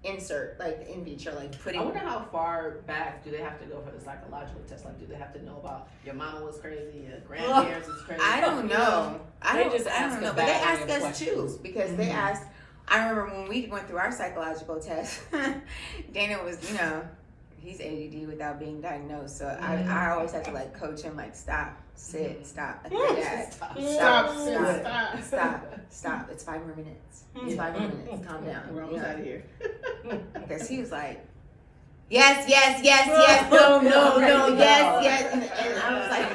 insert, like in vitro, like putting. I wonder how far back do they have to go for the psychological test? Like, do they have to know about your mama was crazy, your grandparents was crazy? I don't know. I don't know. But they ask us questions. too, because they asked. I remember when we went through our psychological test, Dana was, he's ADD without being diagnosed. So I always had to like coach him, like stop, sit, stop. Like my dad. Stop. It's 5 more minutes. It's 5 more minutes. Calm down. We're almost out of here. Because he was like, yes, no, yes. And I was like,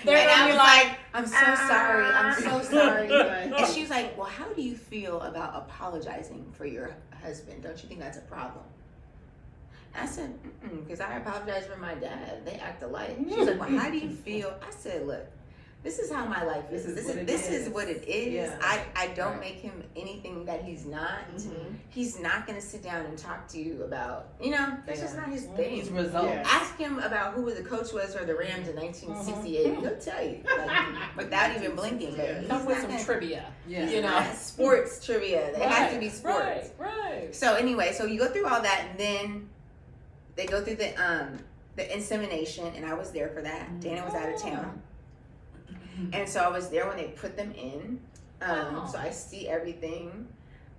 and I was like, I'm so sorry. And she was like, well, how do you feel about apologizing for your husband? Don't you think that's a problem? I said, because I apologize for my dad. They act alike. She's like, well, how do you feel? I said, look, this is how my life is. This is what it is. Yeah. I don't make him anything that he's not. He's not going to sit down and talk to you about, that's just not his thing. His results. Yeah. Ask him about who the coach was for the Rams in 1968. He'll tell you, without even blinking. But Come with some trivia. Yeah. Sports trivia. It has to be sports. Right. So anyway, so you go through all that, and then they go through the insemination, and I was there for that. Dana was out of town. And so I was there when they put them in. So I see everything.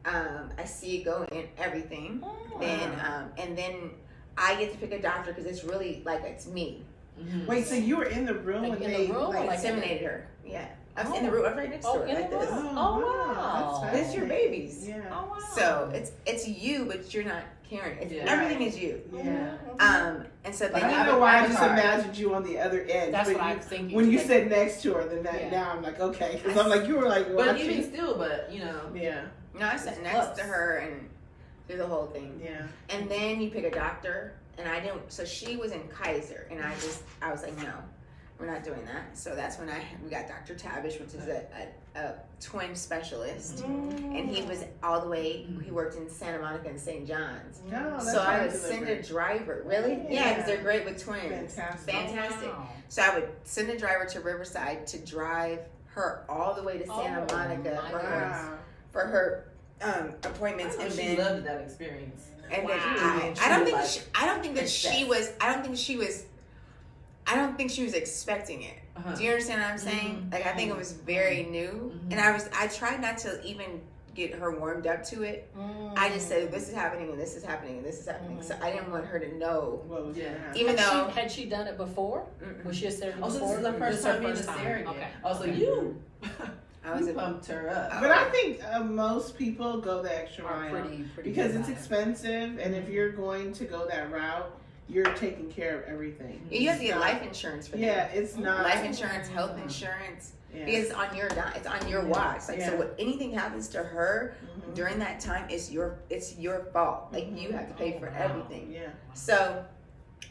I see it go in, everything. And then I get to pick a doctor, because it's really like it's me. Wait, so you were in the room Like when in they the room, or like inseminated her? Yeah, I was in the room. I was right next to her, in like the this. room. Oh, wow. That's It's your babies. Yeah. Oh wow. So it's you, but you're not carrying it. Yeah. Everything is you. Yeah. And so I then don't know why I just imagined you on the other end. That's but what I was thinking. when you too. said next to her, then Yeah. now I'm like, okay. Because I'm like, you were like But watching. even still, Yeah. No, I sat next to her and through the whole thing. Yeah. And then you pick a doctor, and I didn't. So she was in Kaiser, and I was like, no, we're not doing that. So that's when we got Dr. Tabish, which is a twin specialist, and he was all the way. He worked in Santa Monica and St. John's. No, that's So I right, would send a delivery. driver. Really? Yeah, because they're great with twins. Fantastic. Wow. So I would send a driver to Riverside to drive her all the way to Santa Monica my for Wow. her appointments, I know and she then loved that experience. and then Wow. I don't think Like, I don't think that she was expecting it. Uh-huh. Do you understand what I'm saying? Like I think it was very new, and I tried not to even get her warmed up to it. I just said this is happening and this is happening and this is happening. So I didn't want her to know. What was gonna happen? Even though had she done it before? Was she a surrogate Oh, so before? this is the first time being a time. surrogate. Okay. Oh, so you I was pumped her up. But I think most people go the extra Are mile pretty because good it's about it. expensive, and if you're going to go that route, you're taking care of everything. you have to get It's life not- insurance for Yeah, that. it's not Life insurance, health insurance, Yeah. because it's on your watch. Like so, Yeah. what anything happens to her Mhm. during that time, it's your fault. Like you have to pay for everything. Yeah. So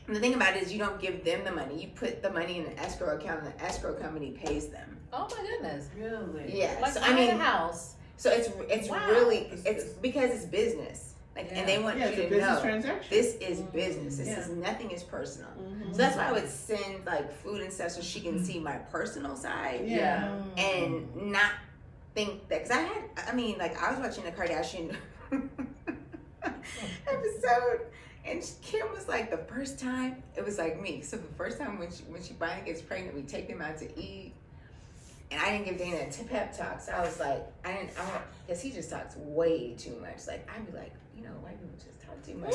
the thing about it is you don't give them the money. You put the money in an escrow account, and the escrow company pays them. Oh my goodness. Really? Yeah. Like So, buying I mean, a house. so it's Wow. really it's because it's business. Like Yeah. and they want Yeah, it's you a to business know transaction. this is business. This Yeah. is nothing is personal. Mhm. So that's why I would send like food and stuff so she can see my personal side Yeah. and not think that because I was watching the Kardashian episode and Kim was like the first time it was like me. So the first time when she finally gets pregnant, we take them out to eat. And I didn't give Dana a pep talk, so I was like, because he just talks way too much. Like, I'd be like, white people just talk too much.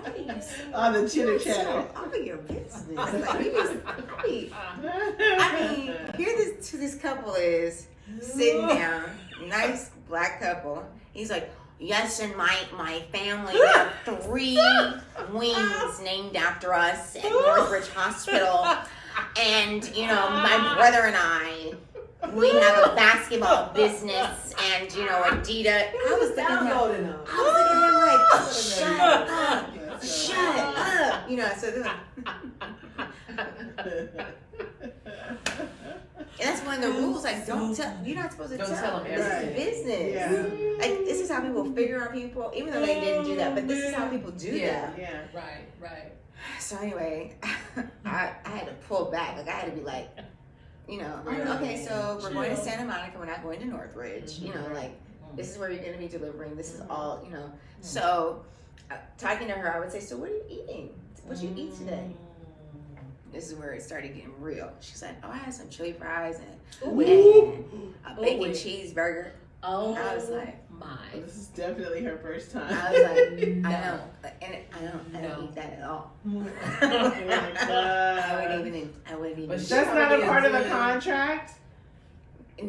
Why are you so All the chitter chatter. so all of your business? Like, he was, I mean, here this couple is sitting down, nice black couple. He's like, yes, and my family have 3 wings named after us at Northridge Hospital. And, my brother and I, we have a basketball business and, Adidas. I was looking at him like, shut up, shut up. So and that's one of the rules. Like, you're not supposed to Don't tell tell them. them This everything. is business. Yeah. Like, this is how people figure out people, even though they didn't do that, but this is how people do that. Yeah. Right. So anyway, I had to pull back. Like I had to be like, okay, so we're going to Santa Monica. We're not going to Northridge. Like this is where you're going to be delivering. This is all, So talking to her, I would say, so what are you eating? What you eat today? This is where it started getting real. She's like, oh, I had some chili fries and a bacon cheeseburger. Oh, I was like, my. This is definitely her first time. I was like, No. I know, and I don't eat that at all. Oh my God. I wouldn't even. But That's not a Probably part of the is, yeah. contract.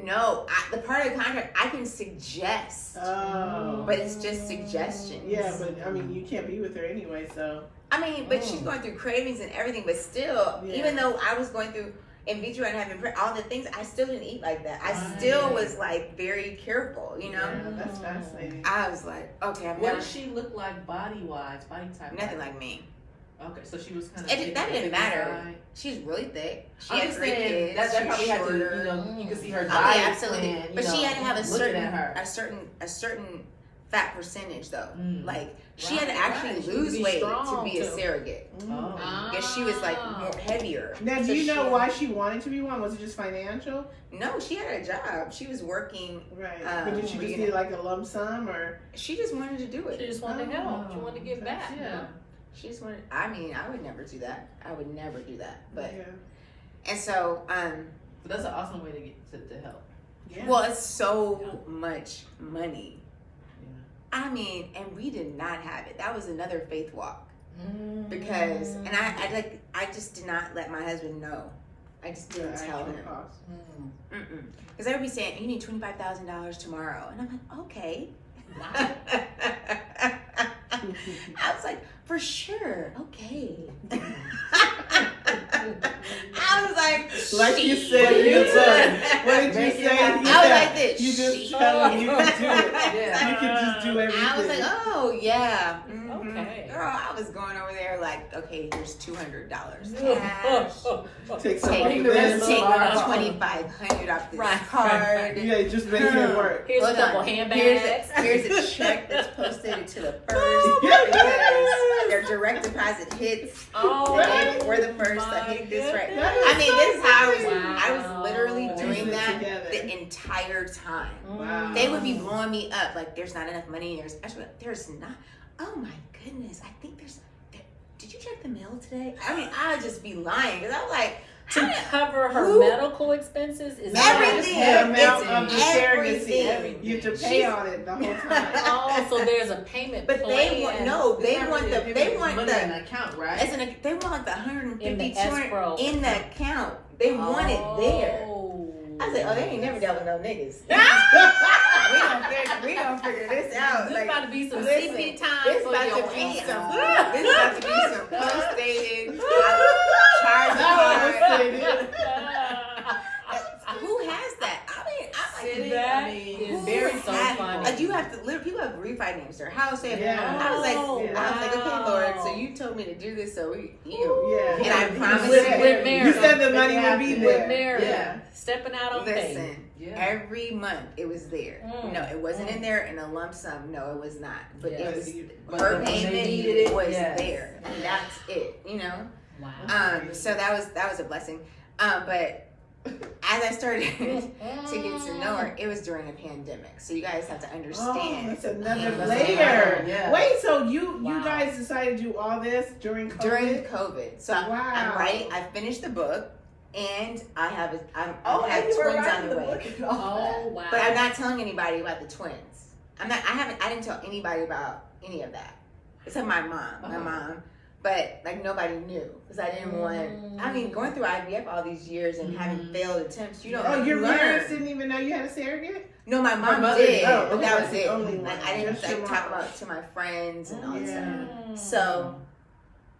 No, the part of the contract I can suggest, Oh. but it's just suggestions. Yeah, but I mean, you can't be with her anyway, so. I mean, but she's going through cravings and everything. But still, Yeah. even though I was going through in vitro and having all the things, I still didn't eat like that. I still was like very careful, Yeah, that's fascinating. I was like, okay, I'm What never does she look like body type? nothing like me. Okay, so she was kind of. That didn't matter. She's really thick. She I'm had just 3 saying kids. that She probably was had to, shorter. you can see her Oh, diet yeah, absolutely. plan, But she had to have looking at her. a certain fat percentage though. Like she Right, had to actually right. She lose would be weight to strong, be a too. surrogate. Oh. Because she was like more heavier. Now, do So you know she- why she wanted to be one? Was it just financial? No, she had a job. She was working. Right. Um, But did she just need like a lump sum or? She just wanted to do She it. just wanted to help. She wanted to give back. Yeah. She just wanted. I mean, I would never do that. I would never do that. But Yeah. and so, But that's an awesome way to get to help. Yeah. well, it's so much money. Yeah. I mean, and we did not have it. That was another faith walk. Mm. Because and I just did not let my husband know. I just didn't The tell actual him. cost. Because they would be saying you need $25,000 tomorrow, and I'm like, okay. Wow. I was like, for sure, okay. I was like, Like you said, you did. What did you Make it say? happen. I was like this. You just tell them you can do it. Yeah. You can just do everything. I was like, oh yeah. Okay. Girl, I was going over there like, okay, here's $200 cash. Take some Take, off the of rest this. take tomorrow. $2,500 off this Right, card. right, Yeah, just make it work. Here's Hold a couple on. handbags. Here's a check that's posted to the first because they're where direct deposit hits Oh, the day before the first. I my think this right. goodness. I mean, this is how Wow. I was literally doing Piecing it that together. the entire time. Wow. They would be blowing me up like there's not enough money in yours. Actually, there's not. Oh my goodness, I think there's. Did you check the mail today? I mean, I would just be lying because I was like, to cover her Who? medical expenses is Everything. The amount of the Everything. surrogacy. You have to pay on it the whole time. Oh, so there's a payment But plan. they want they want money in the the account, right? they want like the 150 In the 200 escrow. in the account. They want it there. I said, oh, they ain't never dealt with no niggas. we gonna figure this out. This Like, about to be some listen, CP time this for about your to be ass. some. This about to be some post-dated charge card. Who has that? I mean, I'm like, City, that I mean, is very so have- funny. Like you have to literally people have refinanced their house. They have, Yeah. I was like, Oh, okay, Lord, so you told me to do this, so you. Yeah. And I promise With you, Mary. You said the money would be With there. Mary, Yeah. stepping out on faith. listen. Yeah. Every month it was there. Mm. No, it wasn't in there in a lump sum. No, it was not. But Yes. it was But her when they payment needed it, was yes. there, and that's it. You know. Wow. So that was a blessing. But as I started to get to know her, it was during a pandemic. So you guys have to Oh, understand. that's another That's layer. Yeah. Wait, so you Wow. guys decided to do all this during COVID? During COVID. So Wow. I'm right. I finished the book, and I have I and have you were twins writing on the way. book and all that. Oh wow. But I'm not telling anybody about the twins. I didn't tell anybody about any of that. Except my mom. But like nobody knew. Because I didn't want going through IVF all these years and having failed attempts, you don't Oh, your learn. parents didn't even know you had a surrogate? No, my mom mother did. did. Oh, But okay, that that's was the it. only Like one. I didn't Just your talk mom. about to my friends and all that Yeah. stuff.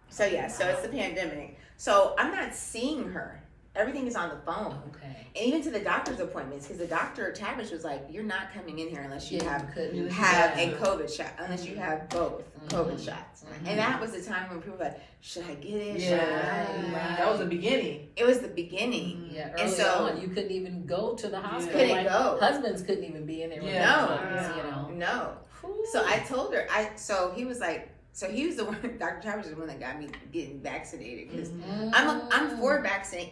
So it's the pandemic. So I'm not seeing her. Everything is on the phone. Okay. And even to the doctor's appointments, because the doctor Tavish was like, "You're not coming in here unless you have couldn't have a Yeah. COVID shot, unless you have both COVID Mhm. shots." Mhm. And that was the time when people were like, "Should I get it? Should Yeah. I?" That was the beginning. It was the beginning. Yeah, And early so- on, you couldn't even go to the hospital. Couldn't like, go. Husbands couldn't even be in there. with Yeah. their No. kids, you know. No. Whew. So I told her. He was like, so he was the one. Dr. Tavish was the one that got me getting vaccinated because I'm for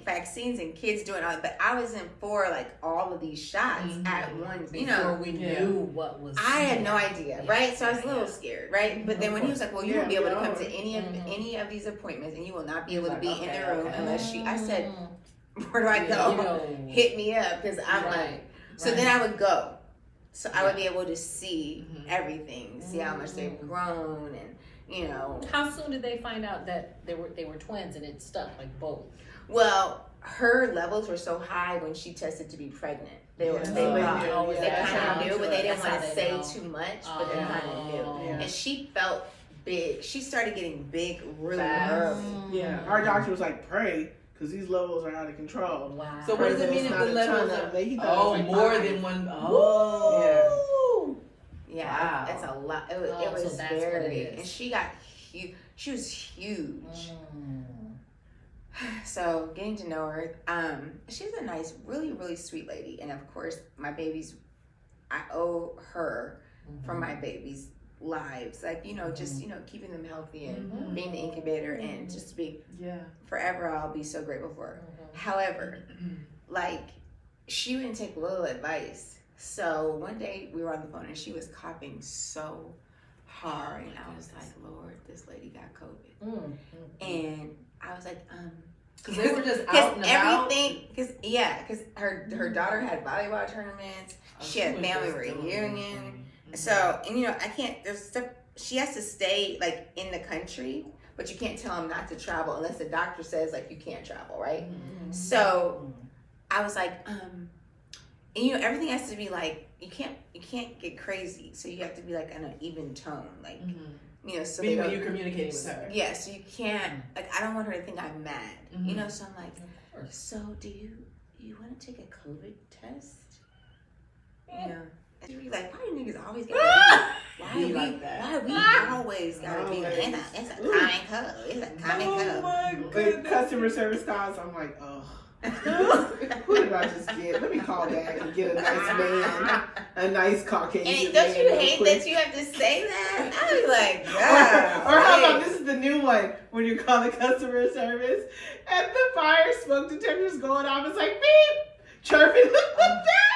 vaccines and kids doing all that, but I wasn't for like all of these shots at once. You Before know, we Yeah. knew what was. I had no idea, Yeah. right? So I was a little scared, right? But then when he was like, "Well, you won't be able to come to Yeah. any of these appointments, and you will not be able to Like, be in okay, the room okay. unless I said, Mm. "Where do I You go? know. Hit me up," because I'm like. Right. So right. then I would go. So I would be able to see Mhm. everything, see how much they've grown, and How soon did they find out that they were twins and it stuck like both? Well, her levels were so high when she tested to be pregnant. They were Yeah. they, Oh, were- they knew. Oh, they Yeah. kind of knew, but they didn't That's want how to they say know. too much. But they kind of knew, Yeah. and she felt big. She started getting big really Fast. early. Yeah. Our doctor was like, pray, because these levels are out of control. Wow. So what does it mean if Not the a levels ton are? of- he thought it was Oh, like more 5. than one. Oh. Yeah, Wow. that's a lot. It was, Oh, it was so that's what very, it is. and she got huge. She was huge. Mm. So getting to know her, she's a nice, really, really sweet lady. And of course, my babies, I owe her for my babies' lives. Like, just, keeping them healthy and being the incubator and just be Yeah. forever. I'll be so grateful for her. Mhm. However, like, she wouldn't take little advice. So one day we were on the phone and she was coughing so hard. And I was like, Lord, this lady got COVID. Mm. And I was like, Because they were just out and about. because her daughter had volleyball tournaments. She had family reunion. So, and I can't, there's stuff, she has to stay like in the country, but you can't tell them not to travel unless the doctor says like you can't travel, right? So I was like, and everything has to be like, you can't get crazy. So you have to be like on an even tone, like, so they Meaning when don't, you're communicating with her. yeah, so you can't, like, I don't want her to think I'm mad, so I'm like, Of course. so do you want to take a COVID test? And she'd be like, why do niggas always gotta be, Be like that. why we always gotta be, Always. it's a common cold, it's a common cold. my But customer service calls, I'm like, oh. Who did I just get? Let me call back and get a nice man, a nice Caucasian And don't you man real hate quick. that you have to say that? I'd be like, Or God. how about this is the new one when you call the customer service and the fire smoke detector's going off. It's like beep, chirping like that.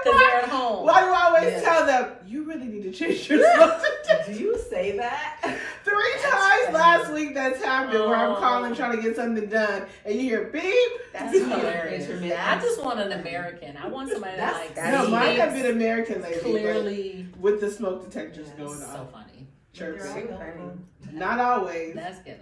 Because they're at home. Why do I always Yeah. tell them you really need to change your smoke detector? Do you say that? 3 times last week that's happened where I'm calling trying to get something done and you hear beep. That's beep. hilarious. I just want an American. I want somebody that That's- like that's- No, mine have speaks been American lately. clearly. But with the smoke detectors Yes. going So off. funny. Chirping. Super funny. Not always. That's good.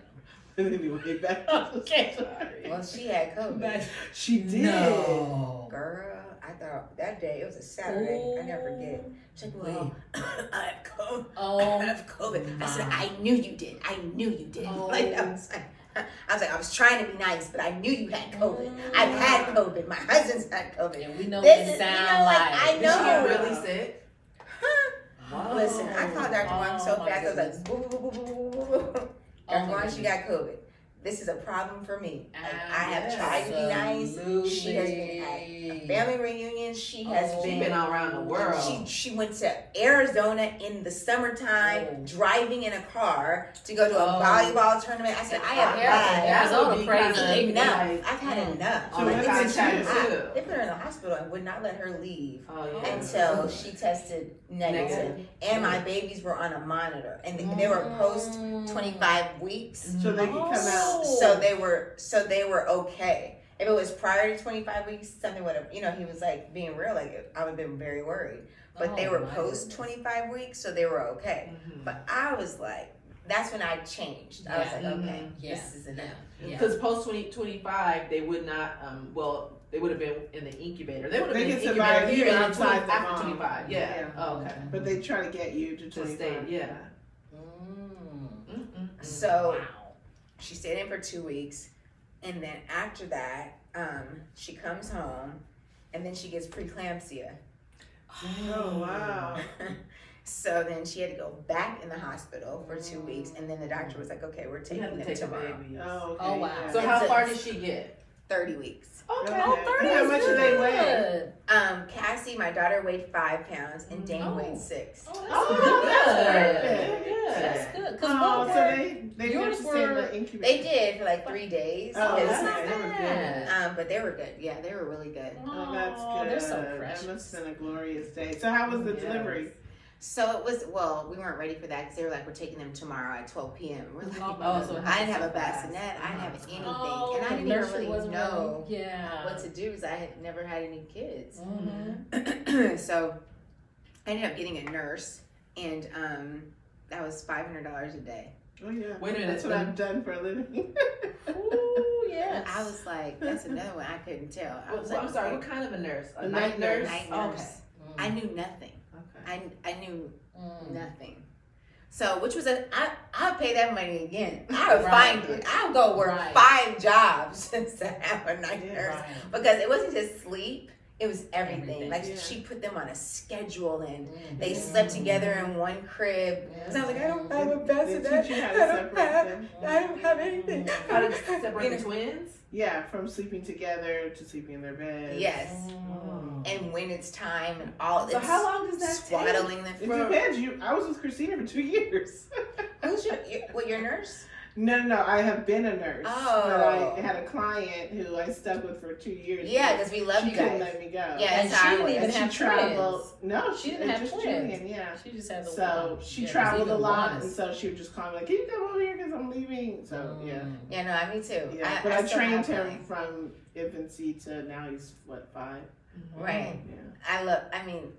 Anyway, back to the Okay. story. Well, she had COVID. She did. No. Girl, I thought that day, it was a Saturday. I never forget. She's like, well, I have COVID. Oh, I have COVID. I said, my. I knew you did. I knew you did. Oh. Like, I was trying to be nice, but I knew you had COVID. I've had COVID. My husband's had COVID. And we know This we is- sound you know, like, like. I Did know. she get really sick? Huh? Listen, I called Dr. Wong so Oh, my fast, I was goodness. like, boo, boo, boo, boo, boo, boo, boo. Dr. Oh, my Wong, she got COVID. This is a problem for me. Like, I have yes. tried to be nice. She has been at family reunions. She has Oh. She's been all around the world. She went to Arizona in the summertime, Oh. driving in a car to go to a Oh. volleyball tournament. I said, I have had Arizona would be crazy. kinda enough. like- I've had enough. So Like, what this did is she too do? hot. They put her in the hospital and would not let her leave Oh, yeah. until she tested negative. And my babies were on a monitor, and they were post 25 weeks. So they could come out. So they were okay. If it was prior to 25 weeks, something would have, he was like being real, like I would have been very worried. But they were Oh, my post 25 weeks, so they were okay. Mhm. But I was like, that's when I changed. I was like, okay, Yeah. this is enough. Yeah. Because post 2025, they would not. They would have been in the incubator. They would have They been in can the incubator survive here even and outside the after mom. 25. Yeah. Yeah. Oh, okay. But they try to get you to To 25. stay. Yeah. Mm. So Wow. she stayed in for 2 weeks, and then after that, she comes home, and then she gets preeclampsia. Oh, wow. So then she had to go back in the hospital for 2 weeks, and then the doctor was like, okay, we're You have taking to them take the tomorrow. baby. Oh, okay. Oh, wow. yeah. So how far did she get? 30 weeks. Okay. Oh, 30 How is much do they weigh? good. Cassie, my daughter, weighed 5 pounds, and Dane Oh. weighed 6. Oh, that's Oh, good. that's perfect. That's good. Cause Oh, what so were- they yours have to stay in were- the incubator. They did for like 3 days. Oh, because- that's not nice. They were bad. but they were good. Yeah, they were really good. Oh, that's Oh, good. they're so That precious. must have been a glorious day. So how was the Yes. delivery? So it was, we weren't ready for that because they were like, we're taking them tomorrow at 12 p.m. We're like, Oh, so it I didn't have a happened so fast. bassinet. I didn't have anything. Oh, and I the didn't even nursery really wasn't know ready. Yeah. what to do because I had never had any kids. Mhm. So I ended up getting a nurse, and that was $500 a day. Oh yeah. Wait a minute, That's what I've done for a living. Ooh, yes. I was like, that's another one I couldn't tell. I was Well, like, I'm sorry. okay. What kind of a nurse? A A night night nurse? Night Oh, nurse. I knew nothing. Okay. I knew Mm. nothing. So, which was I'll pay that money again. I would Right. find it. I'll go work Right. 5 jobs to have a night Yeah. nurse Right. because it wasn't just sleep; it was everything. Everything. Like Yeah. she put them on a schedule, and Mhm. they slept together in one crib. Yeah. So I was like, I don't have a They bassinet. teach you how I to don't separate have. them. I don't have anything. How to separate the twins? Yeah, from sleeping together to sleeping in their beds. Yes. Mm. And when it's time and all, So it's how long does that take? swaddling them. It depends. I was with Christina for 2 years. Who's your nurse? No, I have been a nurse. Oh. But I had a client who I stuck with for 2 years. Yeah, because we love she you couldn't guys. let me go. Yeah, And that's she how I didn't was. even And she have traveled. twins. No, She didn't have just twins. Julian, yeah. She just had the So one. she Yeah, traveled a even lot, one and is- so she would just call me like, "Can you come over here because I'm leaving?" So yeah, Yeah, no, me too. yeah. But I still trained have him mine. from infancy to now he's 5. Right. Yeah.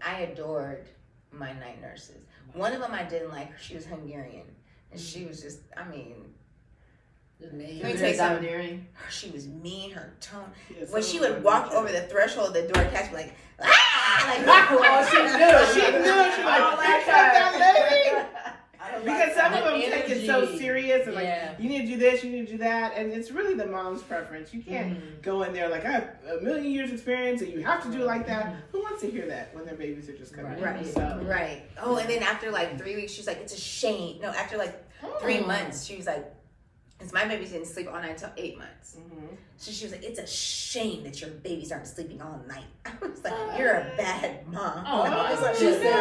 I adored my night nurses. One of them I didn't like. She was Hungarian. And she was just, Let me Let me Is tell it you something. domineering? she was mean, her tone. Yeah, When some she of would them walk are over the threshold of the door, catch me like, ah! Like, Oh, she knew. She knew. She I don't like, like "You cut that lady." I don't Because some of The them take it so energy. serious and like, Yeah. you need to do this, you need to do that, and it's really the mom's preference. You can't go in there like, I have a million years experience and you have to do it like that. Who wants to hear that when their babies are just coming in? Right. So, Right. Oh, and then after like 3 weeks, she's like, it's a shame. No, after like 3 months, she was like, Because my babies didn't sleep all night until 8 months. So she was like, it's a shame that your babies aren't sleeping all night. I was like, you're a bad mom. Oh, my I was like, goodness. she said,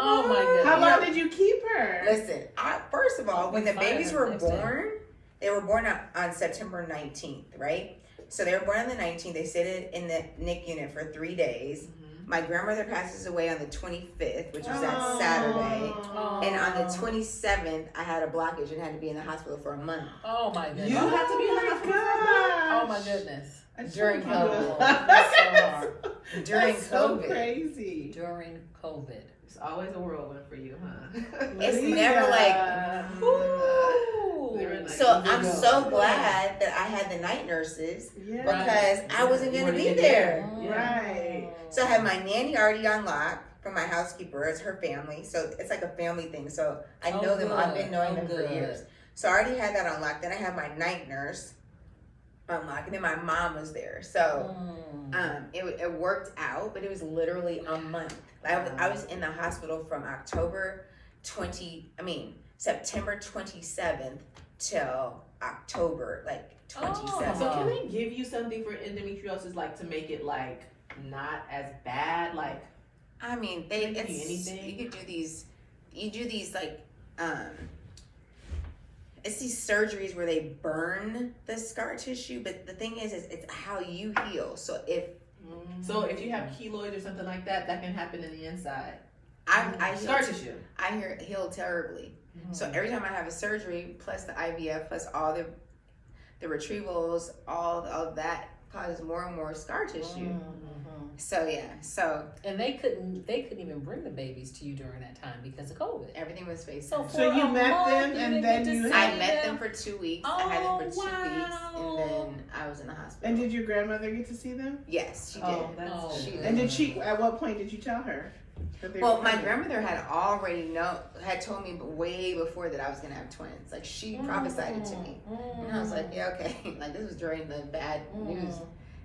Oh, my goodness. How long did you keep her? listen, first of all, when the Fire babies her were next time. born, they were born on September 19th, right? So they were born on the 19th. They stayed in the NIC unit for 3 days. My grandmother passes away on the 25th, which was that Saturday. Oh. And on the 27th, I had a blockage and had to be in the hospital for a month. Oh, my goodness. You have to be in the hospital for that? Oh, my goodness. During COVID. That's so hard. During That's so COVID. crazy. During COVID. It's always a whirlwind for you, huh? It's Leah. never like, Ooh. They're in like- so I'm so glad that I had the night nurses Yeah. because I wasn't You going to weren't be in there. Right. So I had my nanny already on lock from my housekeeper as her family. So it's like a family thing. So I know them. I've been knowing them for years. So I already had that on lock. Then I had my night nurse on lock. And then my mom was there. So it worked out, but it was literally a month. I was in the hospital from September 27th till October, like 27th. So can they give you something for endometriosis, like to make it like not as bad? Like, I mean, Can they give you anything? you could do these. You do these like it's these surgeries where they burn the scar tissue. But the thing is it's how you heal. So if you have keloids or something like that, that can happen in the inside. I Scar heal, tissue. I heal terribly. So every time I have a surgery, plus the IVF, plus all the retrievals, all of that causes more and more scar tissue. So yeah, And they couldn't even bring the babies to you during that time because of COVID. everything was faced. So So you met them and then you I had. met them for 2 weeks. I had them for 2 weeks, wow. and then I was in the hospital. And did your grandmother get to see them? Yes, she did. Oh, that's Oh. She did. And did she? At what point did you tell her? That they Well, were my coming? grandmother had already had told me way before that I was gonna have twins. Like she prophesied it to me, and I was like, yeah, okay. Like this was during the bad news,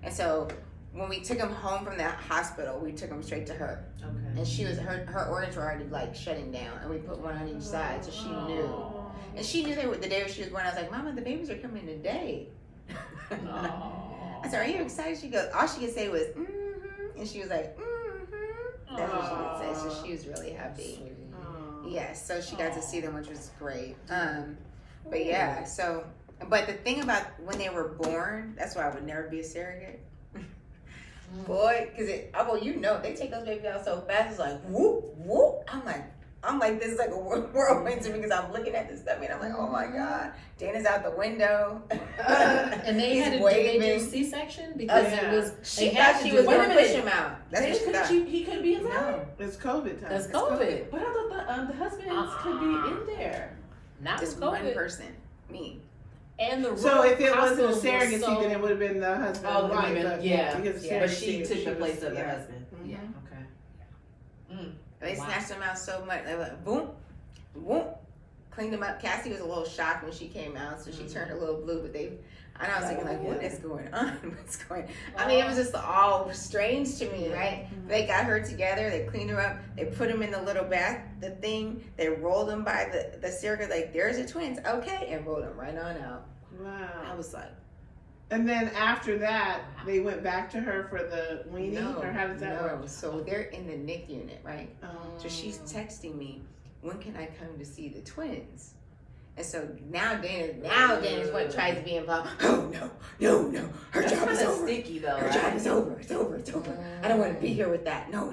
and so when we took him home from the hospital, we took him straight to her, Okay. and she was her organs were already like shutting down, and we put one on each side, so she knew, and she knew the day she was born. I was like, Mama, the babies are coming today. I said, are you excited? She goes, all she could say was, and she was like, That's what she would say. So she was really happy. Yes, so she got to see them, which was great. But yeah, so but the thing about when they were born, that's why I would never be a surrogate. Boy, because they take those babies out so fast. It's like whoop whoop. I'm like this is like a whirlwind to me because I'm looking at this stuff and I'm like, oh my god, Dana's out the window. And they He's had to waving. do C-section because it was. She They had thought to she do was it. gonna Wait a push minute. him out. That's what she thought. He couldn't be inside? No, It's COVID time. That's COVID. But I thought the husbands could be in there. Not just with one COVID. person, me. And the So if it wasn't a hospitals were surrogacy, so- then it would have been the husband. Oh, and it would've wife, been- but yeah. because Yeah. But surrogacy, she took the was- place of the yeah. husband. Yeah. Okay. They Wow. snatched him out so much. They were like, boom, boom, cleaned him up. Cassie was a little shocked when she came out, so she turned a little blue. But and I was thinking like, what is going on? What's going? I mean, it was just all strange to me, right? They got her together. They cleaned her up. They put him in the little the thing. They rolled him by the surrogate. Like, there's your twins, okay, and rolled him right on out. I Wow. was like, And then after that, they went back to her for the weaning, or how does that work? So they're in the NIC unit, right? So she's Oh. texting me, when can I come to see the twins? And so Dana's what tries to be involved. Oh no, her That's job is kind of over. sticky though, Her right? job is over. It's over. I don't want to be here with that. No.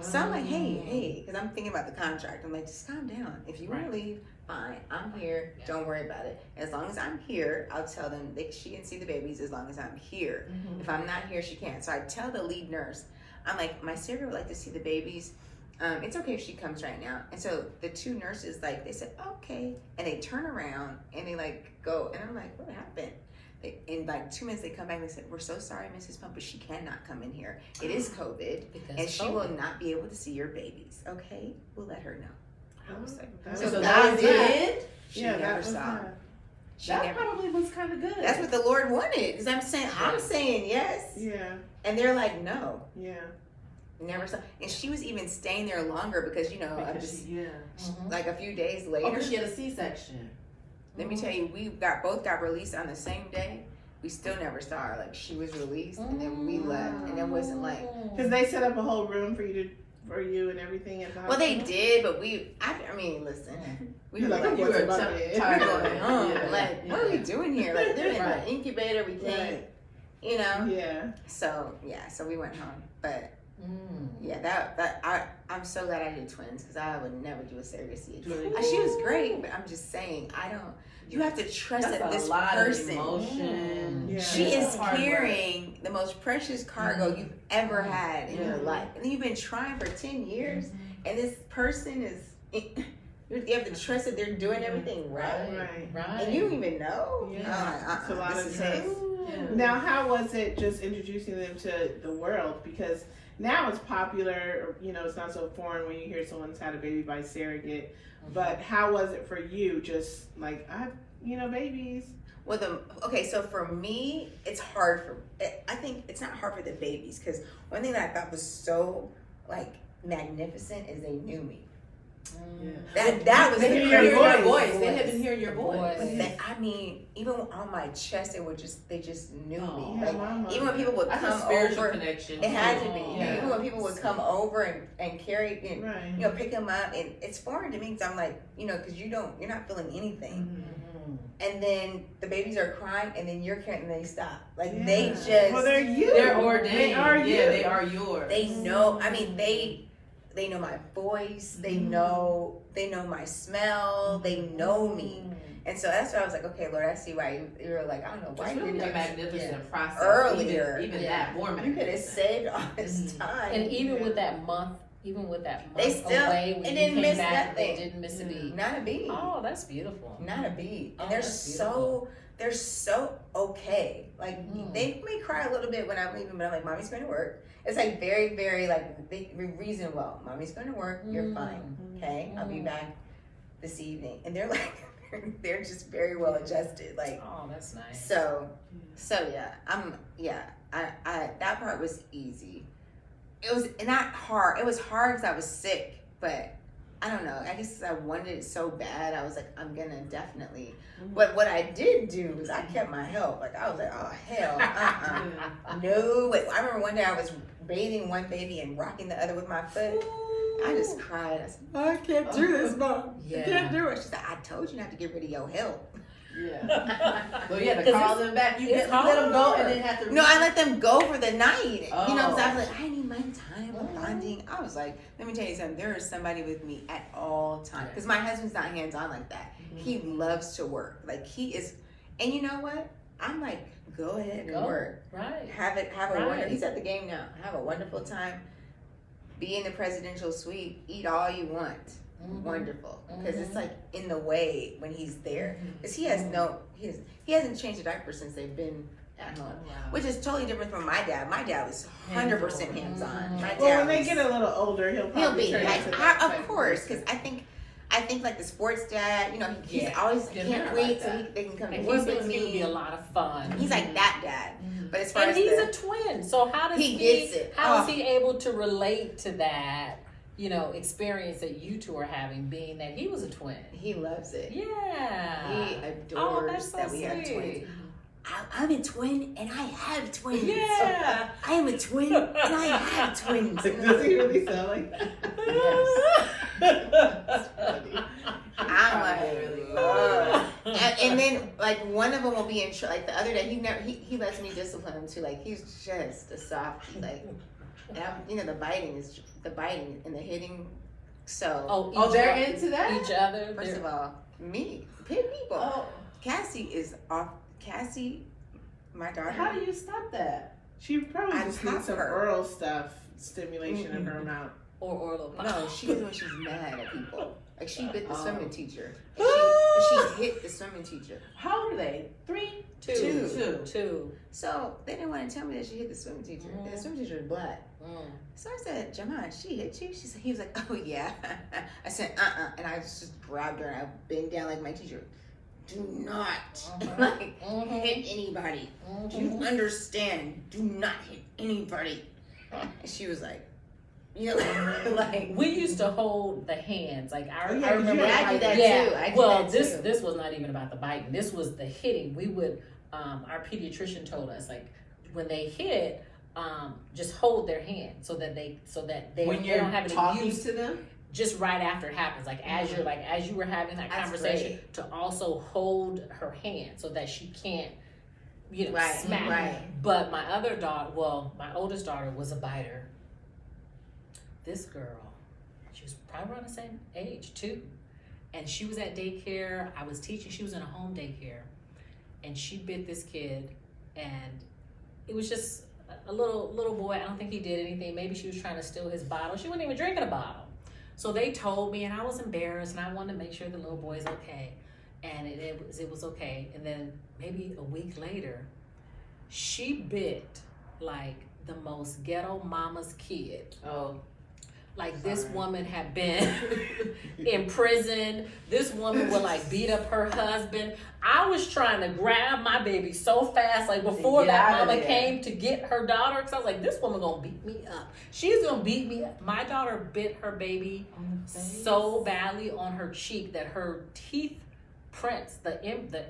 So I'm like, hey, because I'm thinking about the contract. I'm like, just calm down. If you want to leave, fine. I'm here. Don't worry about it. As long as I'm here, I'll tell them she can see the babies as long as I'm here. If I'm not here, she can't. So I tell the lead nurse, I'm like, my surrogate would like to see the babies. It's okay if she comes right now. And so the two nurses, like, they said, okay. And they turn around and they like go. And I'm like, what happened? In like 2 minutes, they come back and they said, we're so sorry, Mrs. Pump, but she cannot come in here. It is COVID, and she will not be able to see your babies. Okay? We'll let her know. I was like, That so was- that was did? it. She Yeah, that never was saw. that. She That never. probably was kind of good. That's what the Lord wanted. Because I'm saying yes. Yeah, And they're like, no. yeah. Never saw. And she was even staying there longer because, I'm Because just, she, like a few days later. Oh, because she had a C-section. Let me tell you, we both got released on the same day. We still never saw her. Like, she was released, and then we left, and it wasn't like. Because they set up a whole room for you and everything at the Well, they hospital? did, but I mean, listen, we You're were like, like, "What's about tired it?" tired of of going it. home. Yeah. Like, what are we doing here? Like, they're in Right. the incubator. We can't, Right. you know. Yeah. So we went home. But Mm. yeah, I'm so glad I did twins because I would never do a surrogacy. Really? She was great, but I'm just saying, I don't. You have to trust That's that a this lot person. of emotion. Yeah. She That's is hard work. carrying the most precious cargo you've ever had in your Yeah. life, and then you've been trying for 10 years, and this person is. You have to trust that they're doing everything right, Right. and you don't even know. Yeah. It's a lot this of is trust. it. Yeah. Now, how was it just introducing them to the world? Because now it's popular, it's not so foreign when you hear someone's had a baby by surrogate. But how was it for you? Just like, babies. Well, so for me, it's hard I think it's not hard for the babies, because one thing that I thought was so, like, magnificent is they knew me. That was They the hear your crazy voice. They have been hearing your voice. But I mean, even on my chest, they just knew me. Yeah, Like, mama. even when people would That's a come spiritual over, connection. it had to be. Yeah. Even when people would come over and carry, Right. pick them up, and it's foreign to me because I'm like, because you're not feeling anything. Mhm. And then the babies are crying, and then you're carrying, and they stop. Like, Yeah. they just, Well, they're you. They're ordained. They are you. Yeah, they are yours. they know. I mean, they know my voice. They Mhm. know my smell. They know me. And so that's why I was like, okay, Lord, I see why you were like, I don't know why It's you really didn't a magnificent process. earlier. Even Yeah. that, more You could have magnificent. saved all this Mhm. time. And even with that month They still- away, when it you didn't came miss back, nothing. they didn't miss a beat. Not a beat. Oh, that's beautiful. Not a beat. Oh, And they're that's so okay. Like, they may cry a little bit when I'm leaving, but I'm like, Mommy's going to work. It's like very, very like reasonable. Mommy's going to work. You're fine. Okay, I'll be back this evening. And they're like, they're just very well adjusted. Like, Oh, that's nice. so yeah. I that part was easy. It was not hard. It was hard because I was sick, but I don't know. I guess I wanted it so bad. I was like, I'm gonna definitely. But what I did do was I kept my health. Like, I was like, oh hell, no. Wait, I remember one day I was bathing one baby and rocking the other with my foot. I just cried. I said, I can't do this, Mom. I can't do it. She said, I told you not to get rid of your health. Yeah. Well, you had to 'Cause call them back. You it's let them go and hard. then have to. No, I let them go for the night. Because I Oh. was like, I need my time of bonding. I was like, let me tell you something. There is somebody with me at all times. Because my husband's not hands-on like that. He loves to work. Like, he is. And you know what? I'm like, go ahead and work. Right. Have a Right. wonderful. He's at the game now. Have a wonderful time. Be in the presidential suite. Eat all you want. Wonderful. Because it's like in the way when he's there. Because he hasn't changed a diaper since they've been at home. Which is totally different from my dad. My dad was 100% hands-on. My dad Well, when they was- get a little older, he'll he'll probably be turn like, into that type of course, person. because I think like the sports dad, he's Yeah. always Yeah, can't they're wait like till that. they can come to And work he's with going to be me. a lot of fun. He's like that dad. But as far And as he's the, a twin, so how does He gets it. How is Oh. he able to relate to that, experience that you two are having, being that he was a twin? he loves it. Yeah. He Oh, adores that's so that we have sweet. twins. I'm a twin and I have twins. Yeah. I am a twin and I have twins. Does he really sound like that? That's funny. I'm like, Really. and then like one of them will be in like the other day he lets me discipline him too. Like, he's just a softie. Like, and the biting and the hitting. So Oh, they're into that? Each other. first They're- of all, people. Oh, Cassie is off. Cassie, my daughter. how do you stop that? She probably I just pop needs some her. oral stuff, stimulation in her mouth. or oral. No, she does when she's mad at people. Like, she bit the Oh. swimming teacher. And she hit the swimming teacher. How old are they? 3? Two. So they didn't want to tell me that she hit the swimming teacher. And the swimming teacher was black. So I said, Jamal, she hit you? He was like, oh yeah. I said, and I just grabbed her and I bent down like my teacher. Do not hit anybody. Do you understand? Do not hit anybody. And she was like, You know, like we used to hold the hands. Like I yeah, 'cause remember. you had- I do that yeah. too. I do Well, that this too. this was not even about the biting. This was the hitting. We would our pediatrician told us like when they hit, just hold their hand so that they When they you're don't have any talking use. to them, Just right after it happens, like as you were having that That's conversation, to also hold her hand so that she can't, Right, smack. right. But my other daughter, well, my oldest daughter was a biter. This girl, she was probably around the same age too, and she was at daycare. I was teaching. She was in a home daycare, and she bit this kid, and it was just a little boy. I don't think he did anything. Maybe she was trying to steal his bottle. She wasn't even drinking a bottle. So they told me, and I was embarrassed, and I wanted to make sure the little boy's okay, and it was okay. And then maybe a week later, she bit like the most ghetto mama's kid. oh, Like this Sorry. woman had been in prison. This woman would like beat up her husband. I was trying to grab my baby so fast, like before Get that out of mama there. came to get her daughter, because I was like, this woman gonna beat me up. She's gonna beat me up. My daughter bit her baby so badly on her cheek that her teeth prints, the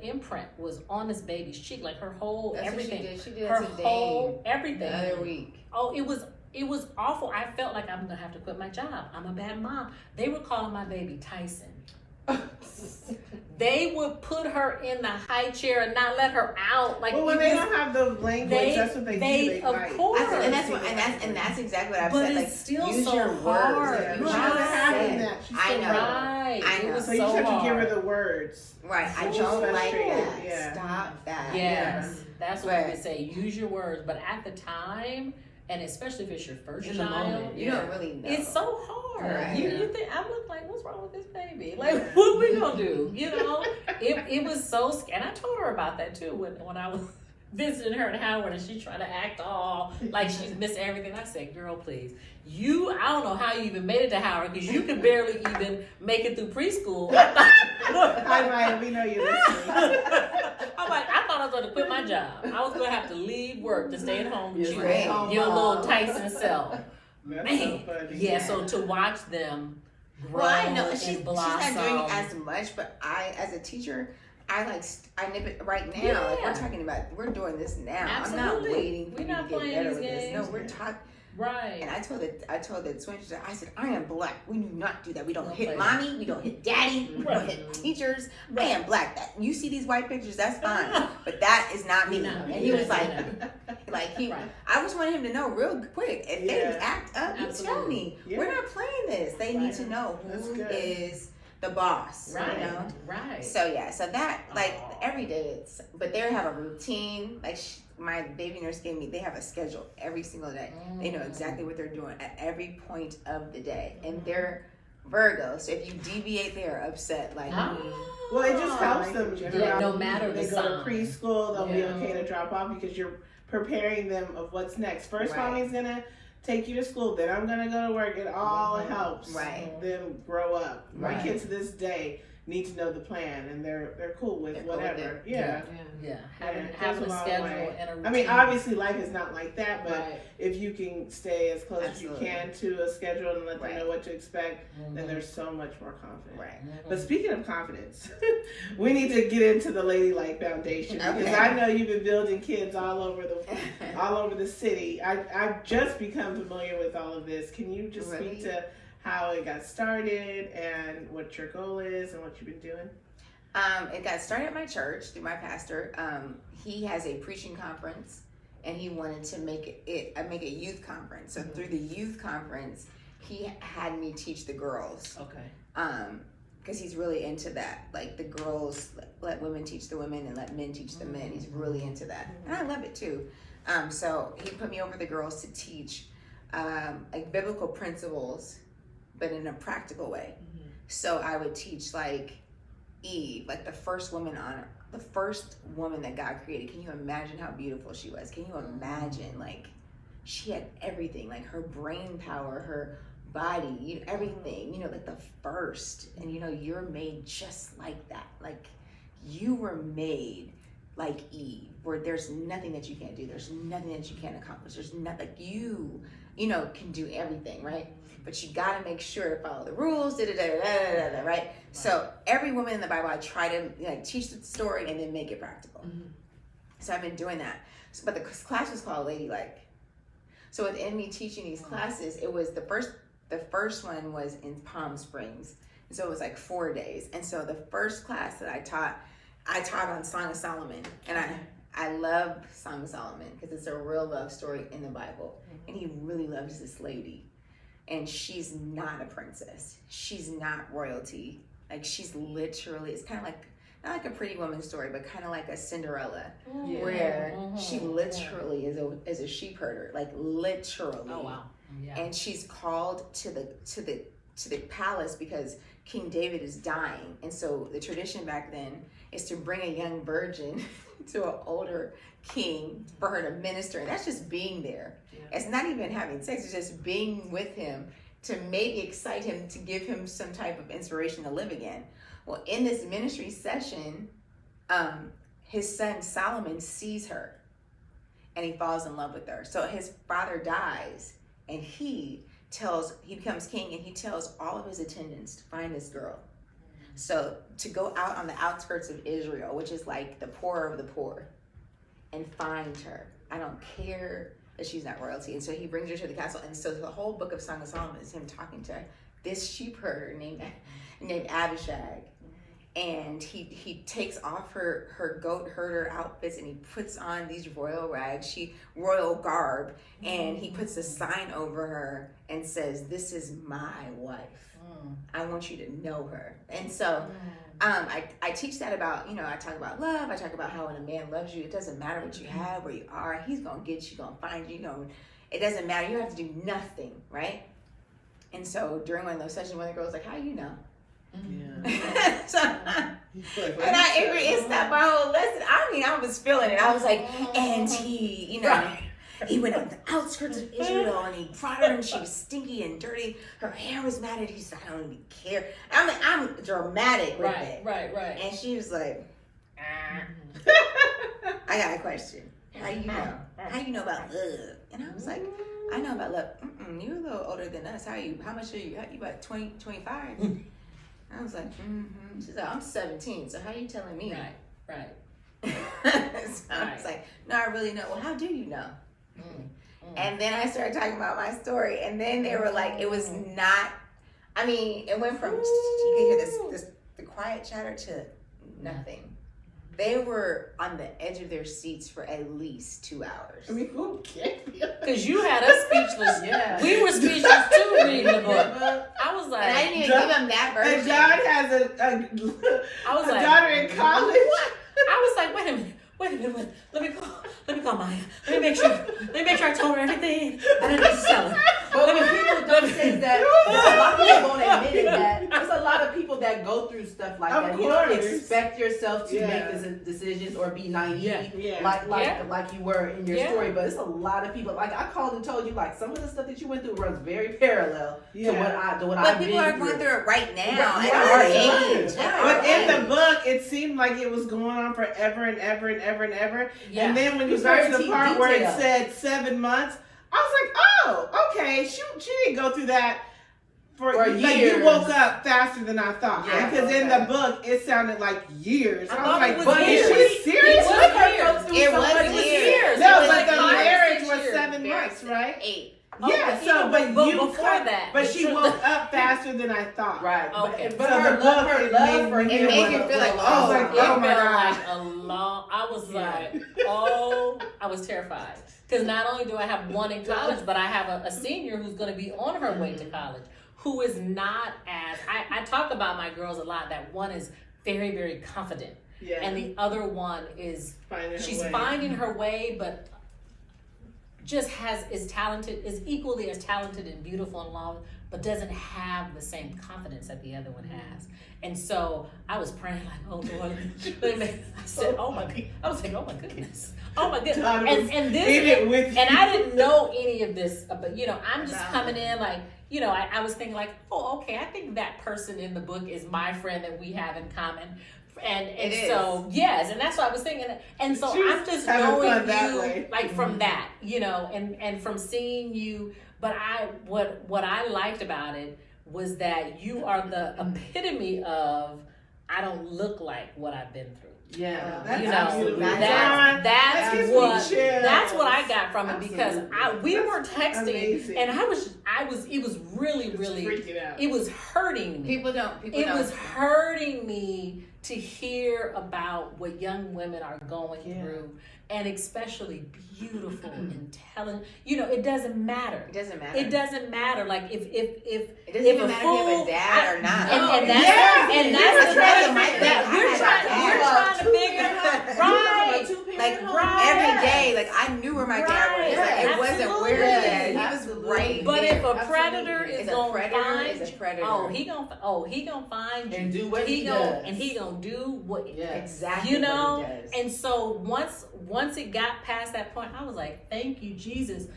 imprint was on this baby's cheek, like her whole That's everything. what she did. She did Her that today. whole everything. The other week. Oh, it was awful. I felt like I'm gonna have to quit my job. I'm a bad mom. They were calling my baby Tyson. They would put her in the high chair and not let her out. Like Well, when they don't have the language, that's what they do. They of bite. course. And that's exactly what I've But said. it's Like, still use so your hard. words. Yeah, You but she have doesn't to have say. that. She's I still know. Right. I It know. was So you just have to give her hard. the words. Right. I She's don't like frustrated, that. yeah. Stop that. Yes, that's what But- we would say. Use your words. But at the time, and especially if it's your first In the child, moment, You don't really know. it's so hard. Right. You think I look like, what's wrong with this baby? Like, what we gonna do? It was so scary. And I told her about that too when I was visiting her in Howard, and she tried to act all like she's missed everything. I said, girl, please. I don't know how you even made it to Howard, because you could barely even make it through preschool. I thought, Hi, Maya. We know you're listening. I'm like, I thought I was going to quit my job. I was going to have to leave work to stay at home with Yes, you, right. your little Tyson self. That's Man, so funny. yeah. So to watch them grow Well, I know and she's blossom. not doing as much, but I, as a teacher, I nip it right now. Like, we're Yeah. talking about, we're doing this now. I'm not Absolutely. waiting for We're you not to get playing better these with this. games. No, we're talking. Right. And I told the twin sister, I said, I am black. We do not do that. We don't Don't hit play. mommy. We don't hit daddy. We don't Right. hit teachers. Right. I am black. That you see these white pictures, that's fine. But that is not me. No, And he was like, Right. I just wanted him to know real quick. If they Yeah. act up, you tell Absolutely. me. Yeah. We're not playing this. They need Right. to know That's who good. is the boss. Right. You know? Right. So yeah, so that like Aw. every day but they have a routine. Like my baby nurse gave me, they have a schedule every single day. They know exactly what they're doing at every point of the day, and they're Virgo. So if you deviate, they are upset. Like, Well, it just helps like, them. yeah, throughout no the matter week. They the go to sign. preschool, they'll be Yeah. okay to drop off because you're preparing them of what's next. First, Right. mommy's gonna take you to school, then I'm gonna go to work. It all Mhm. helps Right. them grow up. My Right. kids to this day need to know the plan, and they're cool with They're cool with whatever. it. Yeah. Yeah. Having it having goes a a long schedule way. and a routine. I mean, obviously, life is not like that, but Right. if you can stay as close Absolutely. as you can to a schedule and let them Right. know what to expect, then Mhm. there's so much more confident. right. Mhm. But speaking of confidence, we need to get into the Ladylike Foundation because Okay. I know you've been building kids all over the city. I've just become familiar with all of this. Can you just Really? speak to how it got started and what your goal is and what you've been doing? It got started at my church through my pastor. He has a preaching conference, and he wanted to make a youth conference. So through the youth conference, he had me teach the girls. Okay. Because he's really into that. Like the girls, let women teach the women and let men teach the men. He's really into that, and I love it too. So he put me over the girls to teach like biblical principles, but in a practical way. So I would teach like Eve, like the first woman that God created. Can you imagine how beautiful she was? Can you imagine, like, she had everything, like her brain power, her body, everything, like the first. And you're made just like that. Like, you were made like Eve, where there's nothing that you can't do. There's nothing that you can't accomplish. There's nothing like you can do everything, right? But you got to make sure to follow the rules, right? So every woman in the Bible, I try to teach the story and then make it practical. Mm-hmm. So I've been doing that. So, but the class was called Ladylike. So within me teaching these classes, it was the first one was in Palm Springs. And so it was like 4 days. And so the first class that I taught on Song of Solomon. And I love Song of Solomon because it's a real love story in the Bible. And he really loves this lady. And she's not a princess. She's not royalty. Like she's literally, it's kind of like, not like a Pretty Woman story, but kind of like a Cinderella, where she literally is a sheep herder, like literally. Oh wow! Yeah. And she's called to the palace because King David is dying, and so the tradition back then is to bring a young virgin to an older king for her to minister. And that's just being there. Yeah. It's not even having sex; it's just being with him to maybe excite him, to give him some type of inspiration to live again. Well, in this ministry session, his son Solomon sees her and he falls in love with her. So his father dies and he becomes king, and he tells all of his attendants to find this girl. So to go out on the outskirts of Israel, which is like the poor of the poor, and find her. I don't care that she's not royalty. And so he brings her to the castle. And so the whole book of Song of Solomon is him talking to this sheep herder named Abishag. And he takes off her goat herder outfits and he puts on these royal rags, royal garb, and he puts a sign over her and says, "This is my wife. I want you to know her." And so I teach that about, I talk about love. I talk about how when a man loves you, it doesn't matter what you have, where you are. He's going to get you, going to find you. It doesn't matter. You don't have to do nothing, right? And so during one of those sessions, one of the girls was like, "How you know?" Yeah. So, and I agree. It's not my whole lesson. I was feeling it. I was like, and he, he went on the outskirts of Israel and he brought her and she was stinky and dirty. Her hair was matted. He said, "I don't even care." I'm dramatic with it. Right. And she was like, "I got a question. How you know? How you know about love?" And I was like, "I know about love." You're a little older than us. How much are you? You about 20, 25? I was like, She's like, "I'm 17, so how are you telling me?" Right. So I was like, "No, I really know." "Well, how do you know?" And then I started talking about my story, and then they were like, it was not, it went from, you could hear the quiet chatter to nothing. They were on the edge of their seats for at least 2 hours. Who cares? Because you had us speechless. Yeah. We were speechless too reading the book. I was like, and I didn't even give him that version. And John has a daughter in college. What? I was like, wait a minute. Let me call Maya. Let me make sure I told her everything. I didn't need to tell her. But when people don't say that, a lot of people won't admit that. There's a lot of people that go through stuff like that. You don't expect yourself to make decisions or be naive like you were in your story. But it's a lot of people. Like I called and told you, like some of the stuff that you went through runs very parallel to what I've been through. But people are going through it right now at our age. But in the book, it seemed like it was going on forever and ever and ever and ever. Yeah. And then when you got to the part where it said 7 months, I was like, "Oh, okay. She didn't go through that for years. Like you woke up faster than I thought." Because in the book, it sounded like years. I was like, "But is she serious?" It was years. No, but the marriage was 7 months, right? 8. Yeah, but she woke up faster than I thought. Right. Okay. But her love for him. It made you feel like, oh my God. I was like, I was terrified. Because not only do I have one in college, but I have a senior who's going to be on her way to college, who is not as, I talk about my girls a lot, that one is very, very confident. Yeah. And the other one is, finding her way, but just is equally as talented and beautiful and loved, but doesn't have the same confidence that the other one has. And so I was praying like, "Oh Lord," I said, "Oh my God," I was like, "Oh my goodness, oh my goodness," and I didn't know any of this, but I'm just coming in like, I was thinking like, "Oh, okay, I think that person in the book is my friend that we have in common." It so yes, and that's what I was thinking. And so She's I'm just having knowing fun that you way. like from that, and from seeing you. But what I liked about it was that you are the epitome of I don't look like what I've been through. Yeah, That's what I got from it because we were texting amazing. and it was really freaking out. it was hurting me. It was hurting me to hear about what young women are going through, and especially beautiful, intelligent. It doesn't matter. It doesn't matter. It doesn't matter. Like if it doesn't even matter if you have a dad or not. And that's the thing that we're trying to figure out. Right. Like every day, like I knew where my dad was. Like it wasn't where he was. He was right But there. if a predator is gonna find is a predator. he gonna find you and do what he does. And he gonna do what exactly what he does. And so once it got past that point, I was like, thank you, Jesus.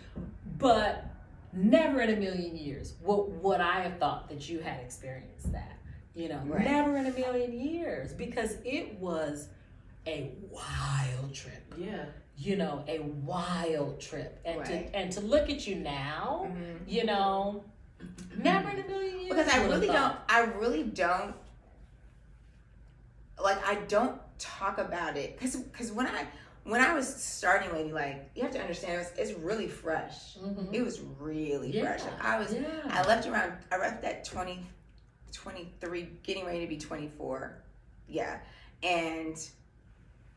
But never in a million years would I have thought that you had experienced that. Never in a million years, because it was a wild trip. Yeah. A wild trip. And to look at you now, Mm-hmm. never in a million years. Because I really don't like, I don't talk about it because when I was starting Ladylike, you have to understand it's really fresh. Mm-hmm. It was really fresh. I left at 23, getting ready to be 24. Yeah. And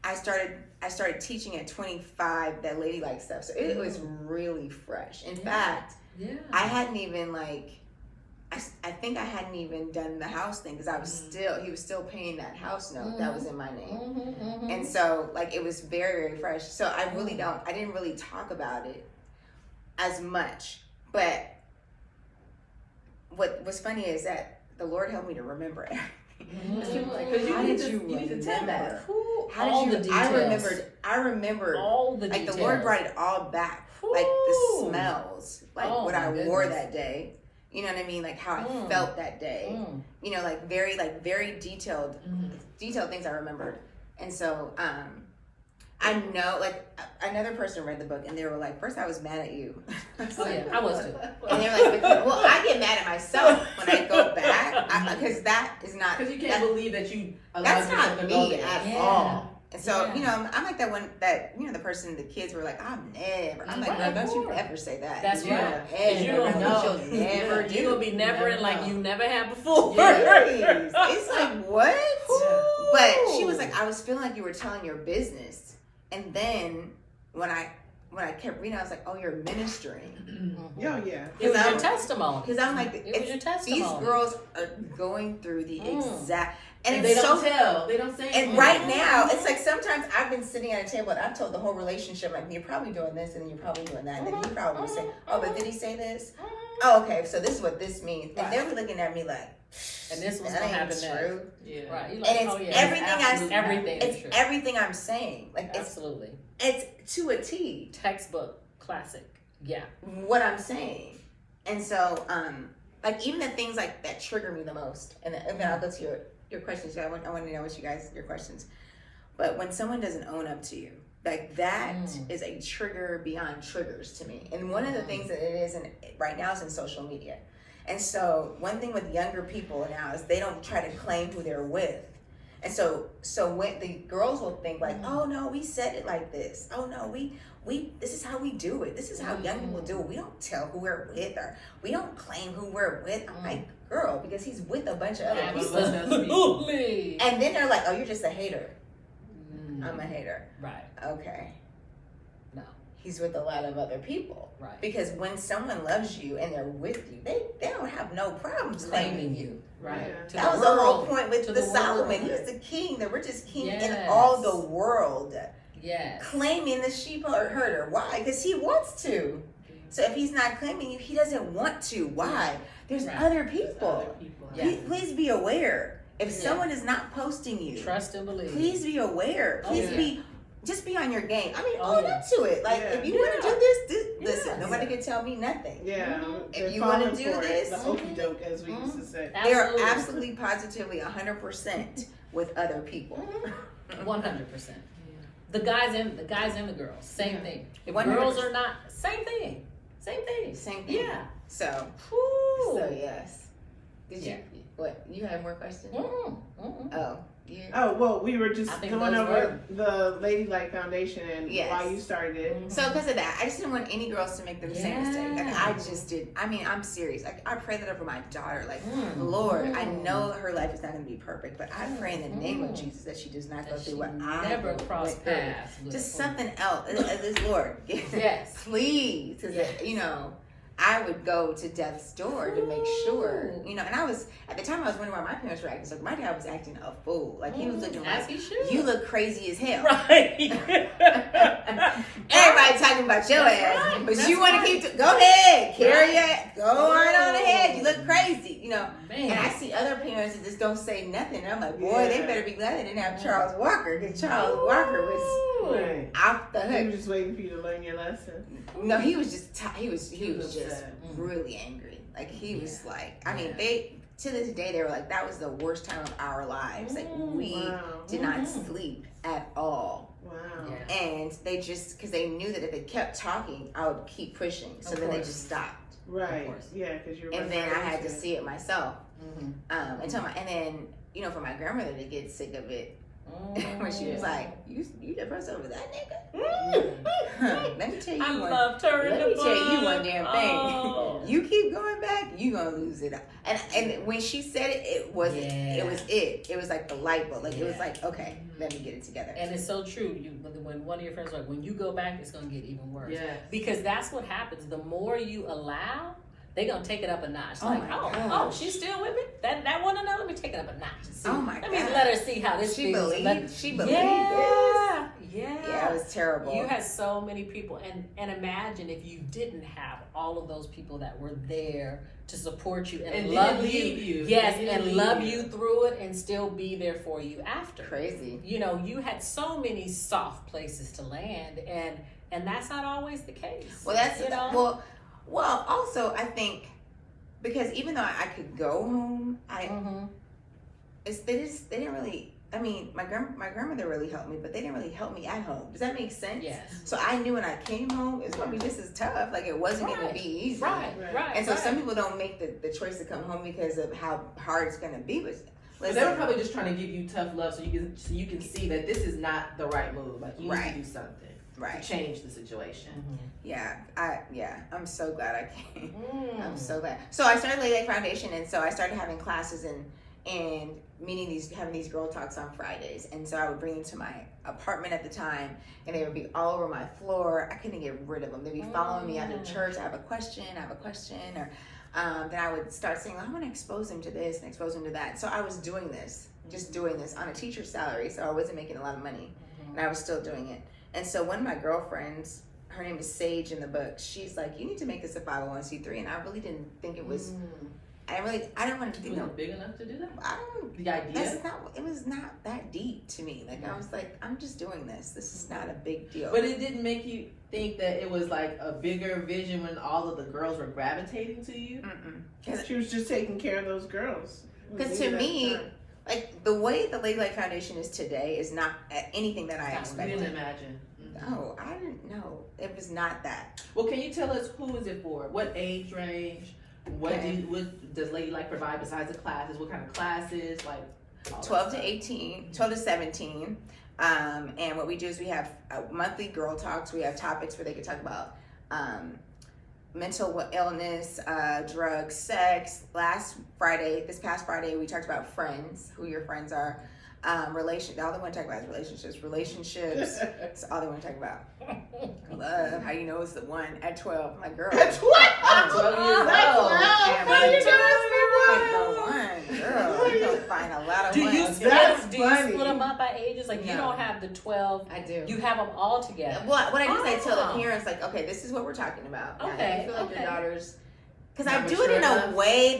I started teaching at 25 that Ladylike stuff. So it was really fresh. In fact, I hadn't even I think I hadn't even done the house thing because he was still paying that house note that was in my name. And so it was very, very fresh. So I didn't really talk about it as much. But what's funny is that the Lord helped me to remember it. Because you need to tell that. How did you? I remembered all the details. The Lord brought it all back, the smells, what I wore that day. You know what I mean? How I felt that day. Very detailed things I remembered. And so I know, another person read the book and they were like, first I was mad at you. I was too. And they were like, well, I get mad at myself when I go back because that is not. Because you can't believe that you allowed that's yourself not to go me there. at all. And so, I'm like that one that, the person, the kids were like, I'm like, well, don't you ever say that. That's right. You'll never do. You're going to be never in like you never had before. Yes. It's like, what? But she was like, I was feeling like you were telling your business. And then when I kept reading, I was like, oh, you're ministering. Oh, yeah. It was your testimony. Because I'm like, it was your testimony. These girls are going through the exact... And they it's don't tell. They don't say anything. And right now, it's like sometimes I've been sitting at a table and I've told the whole relationship, you're probably doing this and you're probably doing that. And then you probably say, oh, but did he say this? Oh, okay, so this is what this means. And they're looking at me like, and this was that going to ain't happen true. Yeah. Right. You're like, and it's everything everything I'm saying. Absolutely. It's to a T. Textbook classic. Yeah. What I'm saying. And so, even the things that trigger me the most, and then I'll go to your questions. I want to know your questions. But when someone doesn't own up to you, that is a trigger beyond triggers to me. And one of the things that it is right now is in social media. And so one thing with younger people now is they don't try to claim who they're with. And so when the girls will think oh no, we said it like this. Oh no, we this is how we do it. This is how young people do it. We don't tell who we're with, or we don't claim who we're with. I'm like, girl, because he's with a bunch of other people. Absolutely. And then they're like, oh, you're just a hater. I'm a hater. Right. Okay. No. He's with a lot of other people. Right. Because when someone loves you and they're with you, they don't have no problems claiming you. Right. Yeah. That was the whole point with the Solomon. He was the king, the richest king in all the world. Yes. Claiming the sheep herder. Why? Because he wants to. So if he's not claiming you, he doesn't want to. Why? There's other people. Please be aware. If someone is not posting you, trust and believe. Please be aware. Please just be on your game. I mean, own up to it. If you want to do this, listen. Nobody can tell me nothing. Yeah. If you want to do this, the okey doke, as we used to say. They're absolutely, positively, 100% with other people. 100%. The guys and the girls, same thing. If 100%. girls are not, same thing. Same thing. Yeah. So Whew. yes. Did you? What? You have more questions? Mm-mm. Oh. You. Oh, well, we were just I think going those over the Ladylike Foundation and Yes. why you started it. So because of that, I just didn't want any girls to make the same mistake. Like I just did. I mean, I'm serious. Like I pray that over my daughter. Like Lord, I know her life is not going to be perfect, but I pray in the name of Jesus that she does not go through what I never cross went through. paths with Just something else. This Lord, Yes. please, because you know. I would go to death's door to make sure, you know, and I was, at the time I was wondering why my parents were acting so, my dad was acting a fool. Like he was looking like, you look crazy as hell. Right. Everybody talking about your ass, right. but That's you want to right. keep, go ahead, carry Right. it, go right on ahead. You look crazy, you know. Man. And I see other parents that just don't say nothing. And I'm like, boy, they better be glad they didn't have Charles Walker, because Charles Walker was Right. off the He was hook. just waiting for you to learn your lesson. No, he was just, he was just upset. really angry. Like he was like, I mean, they, to this day, they were like, that was the worst time of our lives. Like we Wow. did not sleep at all. Wow. Yeah. And they just, because they knew that if they kept talking, I would keep pushing. So Of then they course. just stopped. Right. Of course. Yeah, because you're. And then I had to see it myself. Mm-hmm. And then, you know, for my grandmother to get sick of it, when she was like, you depressed over that nigga? Let me tell you I one. loved her in Let the me tell you book. one damn thing. Oh. You keep going back, you gonna lose it. And when she said it, it was it was like the light bulb. Like it was like, okay, let me get it together. And it's so true. When one of your friends was like, when you go back, it's gonna get even worse. Yeah. Because that's what happens. The more you allow, they're gonna take it up a notch. Oh Like, my oh, gosh. she's still with me. That one another. Let me take it up a notch. And see. Oh my Let me God. let her see how this She feels. believed. She believed Yeah. Yeah, it was terrible. You had so many people, and imagine if you didn't have all of those people that were there to support you and love didn't leave you. Yes, They didn't and leave love you. you through it, and still be there for you after. Crazy. You know, you had so many soft places to land, and that's not always the case. Well, that's you know. Well. Also, I think because even though I could go home, they didn't really. I mean, my grandmother really helped me, but they didn't really help me at home. Does that make sense? Yes. So I knew when I came home, it's gonna be just as tough. Like it wasn't gonna be easy. Right. And so some people don't make the choice to come home because of how hard it's gonna be. But they were probably just trying to give you tough love so you can see that this is not the right move. Like you need to do something to change the situation. Yeah, I'm so glad I came. I'm so glad. So I started Leah Foundation, and so I started having classes and having these girl talks on Fridays. And so I would bring them to my apartment at the time, and they would be all over my floor. I couldn't get rid of them. They'd be following me after church. I have a question, or then I would start saying, I want to expose them to this and expose them to that. So I was doing this, just doing this on a teacher's salary, so I wasn't making a lot of money, and I was still doing it. And so one of my girlfriends, her name is Sage in the book, she's like, you need to make this a 501c3, and I really didn't think it was. I didn't want to do it big enough to do that. The idea. It was not that deep to me. Like I was like, I'm just doing this. This is not a big deal. But it didn't make you think that it was like a bigger vision when all of the girls were gravitating to you. She was just taking care of those girls. Because to me, like the way the Ladylike Foundation is today is not anything that I You expected. didn't imagine. No, I didn't know. It was not that. Well, can you tell us who is it for? What age range? What does Ladylike provide besides the classes? What kind of classes? Like 12 to 17. And what we do is we have monthly girl talks. We have topics where they can talk about mental illness, drugs, sex. This past Friday, we talked about friends, who your friends are. All they want to talk about is relationships. That's all they want to talk about. Love, how you know it's the one at 12. I'm like, girl. At 12? I'm 12 years old. How you know it's the one? Girl, you're going to find a lot of Do you ones. split funny. them up by ages? Like you No. don't have the 12. I do. You have them all together. What I do is I tell the Oh. parents, like, okay, this is what we're talking about. Now, Okay, you feel like okay. your daughter's, because Not I do it in mature a enough. way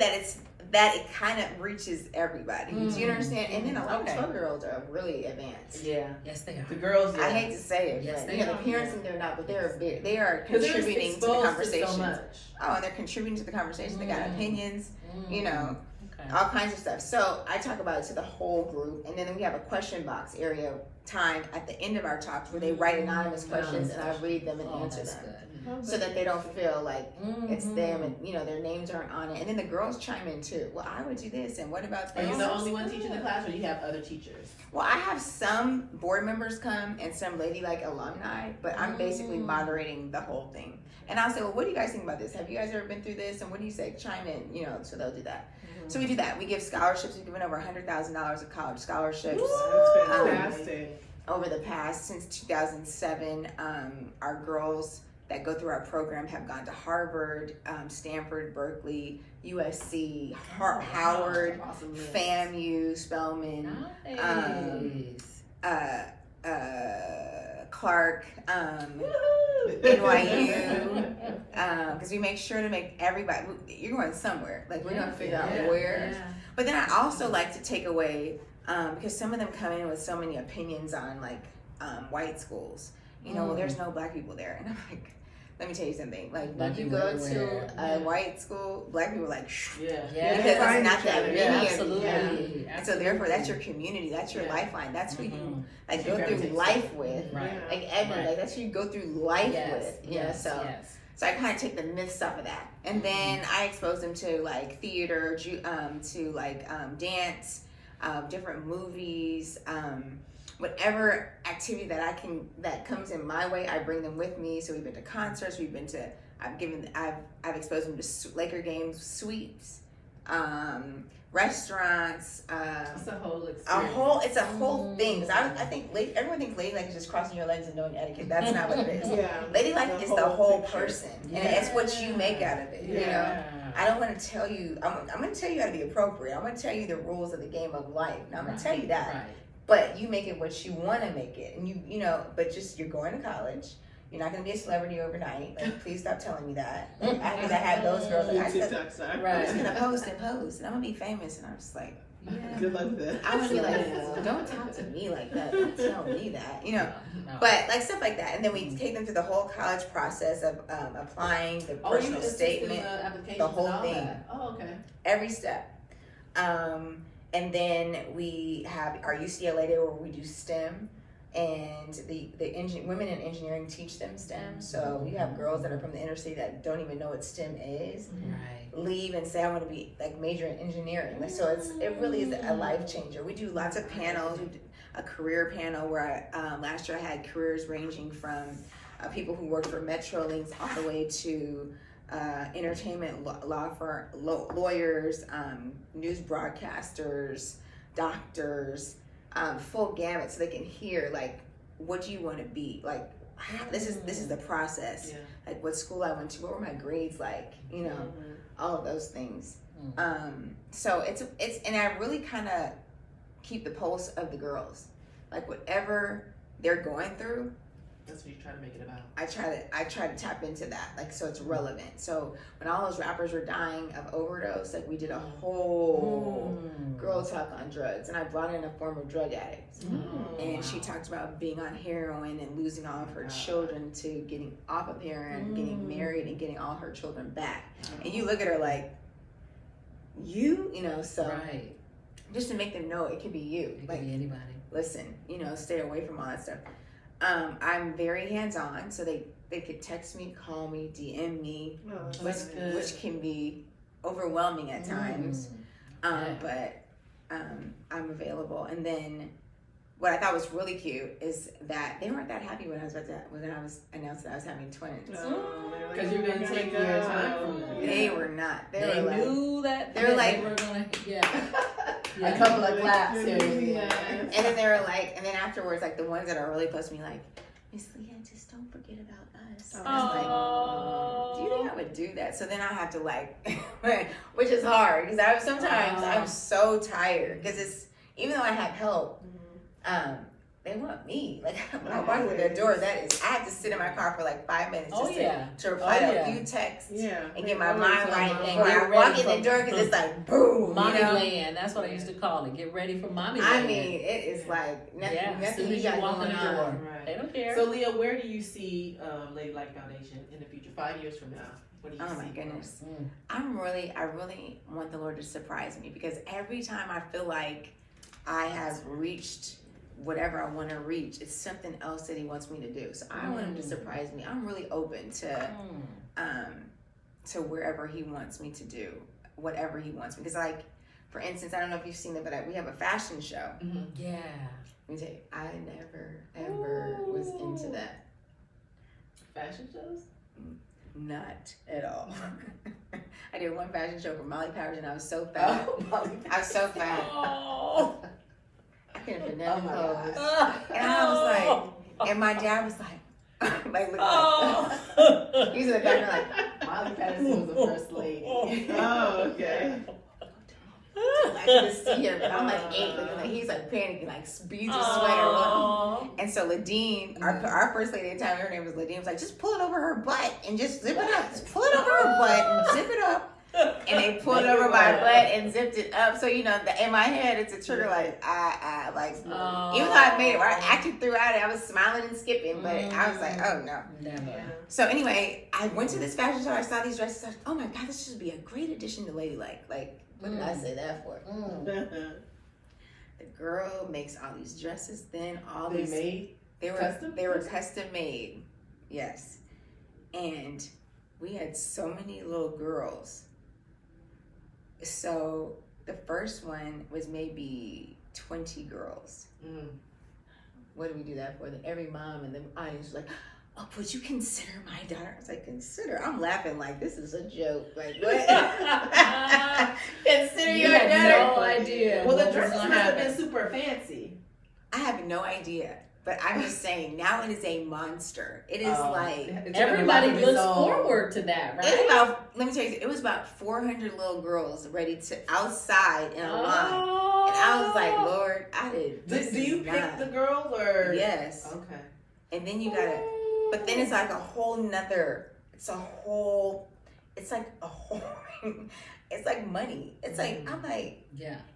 that it kind of reaches everybody. Do you understand? And then a lot Okay. of 12-year-olds are really advanced. Yeah. Yes, they are. The girls. I hate to say it, Yes, but they the are. parents think they're not, but they are Because they're contributing to the exposed conversation. so much. Oh, and they're contributing to the conversation. They got opinions, you know. Okay. all kinds of stuff. So I talk about it to the whole group, and then we have a question box area time at the end of our talks where they write anonymous questions, and I read them and answer that's them. good. So that they don't feel like it's them and their names aren't on it. And then the girls chime in too. Well, I would do this, and what about Are this? you the only one teaching the class, or do you have other teachers? Well, I have some board members come and some ladylike alumni, but I'm basically moderating the whole thing. And I'll say, well, what do you guys think about this? Have you guys ever been through this? And what do you say? Chime in, so they'll do that. So we do that. We give scholarships. We've given over $100,000 of college scholarships. That's fantastic. Over the past, since 2007, our girls that go through our program have gone to Harvard, Stanford, Berkeley, USC, Howard, Awesome. FAMU, Spelman, Nice. Clark, NYU, because we make sure to make everybody, you're going somewhere, like we're going to figure out where. Yeah. But then I also like to take away, because some of them come in with so many opinions on like white schools. Well, there's no black people there. And I'm like, let me tell you something. Like when you go to a white school, black people are like, shh. Yeah. Because it's not that many of you. Absolutely. And so therefore that's your community, that's your lifeline, that's who you like go through life with. Right. Like Edmund, like that's who you go through life with. So I kind of take the myths off of that, and then I expose them to like theater, to like dance, different movies, whatever activity that comes in my way, I bring them with me. So we've been to concerts, I've exposed them to Laker games, sweeps, restaurants. It's a whole experience. It's a whole thing. 'Cause I think everyone thinks ladylike is just crossing your legs and knowing etiquette. That's not what it is. Ladylike is the whole person, and it's what you make out of it. I don't want to tell you. I'm going to tell you how to be appropriate. I'm going to tell you the rules of the game of life. Now I'm going to tell you that. Right. But you make it what you want to make it, and but just you're going to college. You're not going to be a celebrity overnight. Like, please stop telling me that. Because I had those girls. Like, I said, I'm just going to post, and I'm going to be famous. And I'm just like, good luck with that. I'm going to be like, don't talk to me like that. Don't tell me that. But like stuff like that. And then we take them through the whole college process of applying the personal statement, the whole thing. Oh, okay. Every step. And then we have our UCLA day where we do STEM, and the women in engineering teach them STEM. So you have girls that are from the inner city that don't even know what STEM is, leave and say I want to be like major in engineering. So it really is a life changer. We do lots of panels. We do a career panel where last year I had careers ranging from people who worked for Metrolinx all the way to entertainment law firm lawyers, news broadcasters, doctors, full gamut, so they can hear like what do you want to be, like this is the process, like what school I went to, what were my grades like, all of those things. So it's and I really kind of keep the pulse of the girls, like whatever they're going through. That's what you try to make it about. I try to tap into that, like, so it's relevant. So when all those rappers were dying of overdose, like we did a whole girl talk on drugs, and I brought in a former drug addict, and she talked about being on heroin and losing all of her children to getting off of heroin, getting married, and getting all her children back. And you look at her like, so just to make them know it could be you, It like could be anybody. Listen, stay away from all that stuff. I'm very hands-on, so they could text me, call me, DM me, which can be overwhelming at times. But I'm available. And then what I thought was really cute is that they weren't that happy when I was announced that I was having twins. Because you're going to take your time from them. They were not. They were knew that they were like, they were gonna, a couple of claps here. And then they were like, and then afterwards, like the ones that are really close to me, like, Miss Leah, just don't forget about us. And I was like, do you think I would do that? So then I have to like, which is hard because sometimes I'm so tired because even though I have help, They want me. Like, when I walk through their door, I have to sit in my car for like 5 minutes to reply to a few texts and get my mind right before I walk in the door, because it's like, boom. Mommy land. That's what I used to call it. Get ready for mommy land. I mean, it is like nothing you got going on. Right. They don't care. So, Leah, where do you see Lady Like Foundation in the future, 5 years from now? What do you see? Oh my goodness. I really want the Lord to surprise me, because every time I feel like I have reached whatever I want to reach, it's something else that he wants me to do. So I want him to surprise me. I'm really open to wherever he wants me to do, whatever he wants me. Because, like, for instance, I don't know if you've seen it, but we have a fashion show. Yeah. Let me tell you, I never ever was into that. Fashion shows? Not at all. I did one fashion show for Molly Powers, and I was so fat. I was so fat. I couldn't fit none of the clothes. And I was like, and my dad was like, like, look, he's in the back like, Molly Patterson was the first lady. Oh, okay. I couldn't see her, but I'm like 8, looking like he's like panicking, like beads of sweat or what. And so Ladine, our first lady at the time, her name was Ladine, was like, just pull it over her butt and just zip it up. Just pull it over her butt and zip it up. And they pulled it over my butt and zipped it up. So, you know, in my head, it's a trigger like, like, even though I made it, where I acted throughout it, I was smiling and skipping, but I was like, oh no. Never. So anyway, I went to this fashion show, I saw these dresses, I was like, oh my God, this should be a great addition to Ladylike. Like, what did I say that for? The girl makes all these dresses, then all these they were custom made. Yes. And we had so many little girls. So the first one was maybe 20 girls. What do we do that for? Then every mom and the audience was like, oh, would you consider my daughter? I was like, consider? I'm laughing like, this is a joke. Like, what? Consider your daughter? No idea. Well, the dresses must have been super fancy. I have no idea. But I'm just saying, now it is a monster. It is like... Everybody looks forward to that, right? It's about, let me tell you, it was about 400 little girls ready to, outside in a line. And I was like, Lord, I did this. Do you pick the girls or? Yes. Okay. And then you gotta, but then it's like a whole nother, it's like money. It's like, I'm like,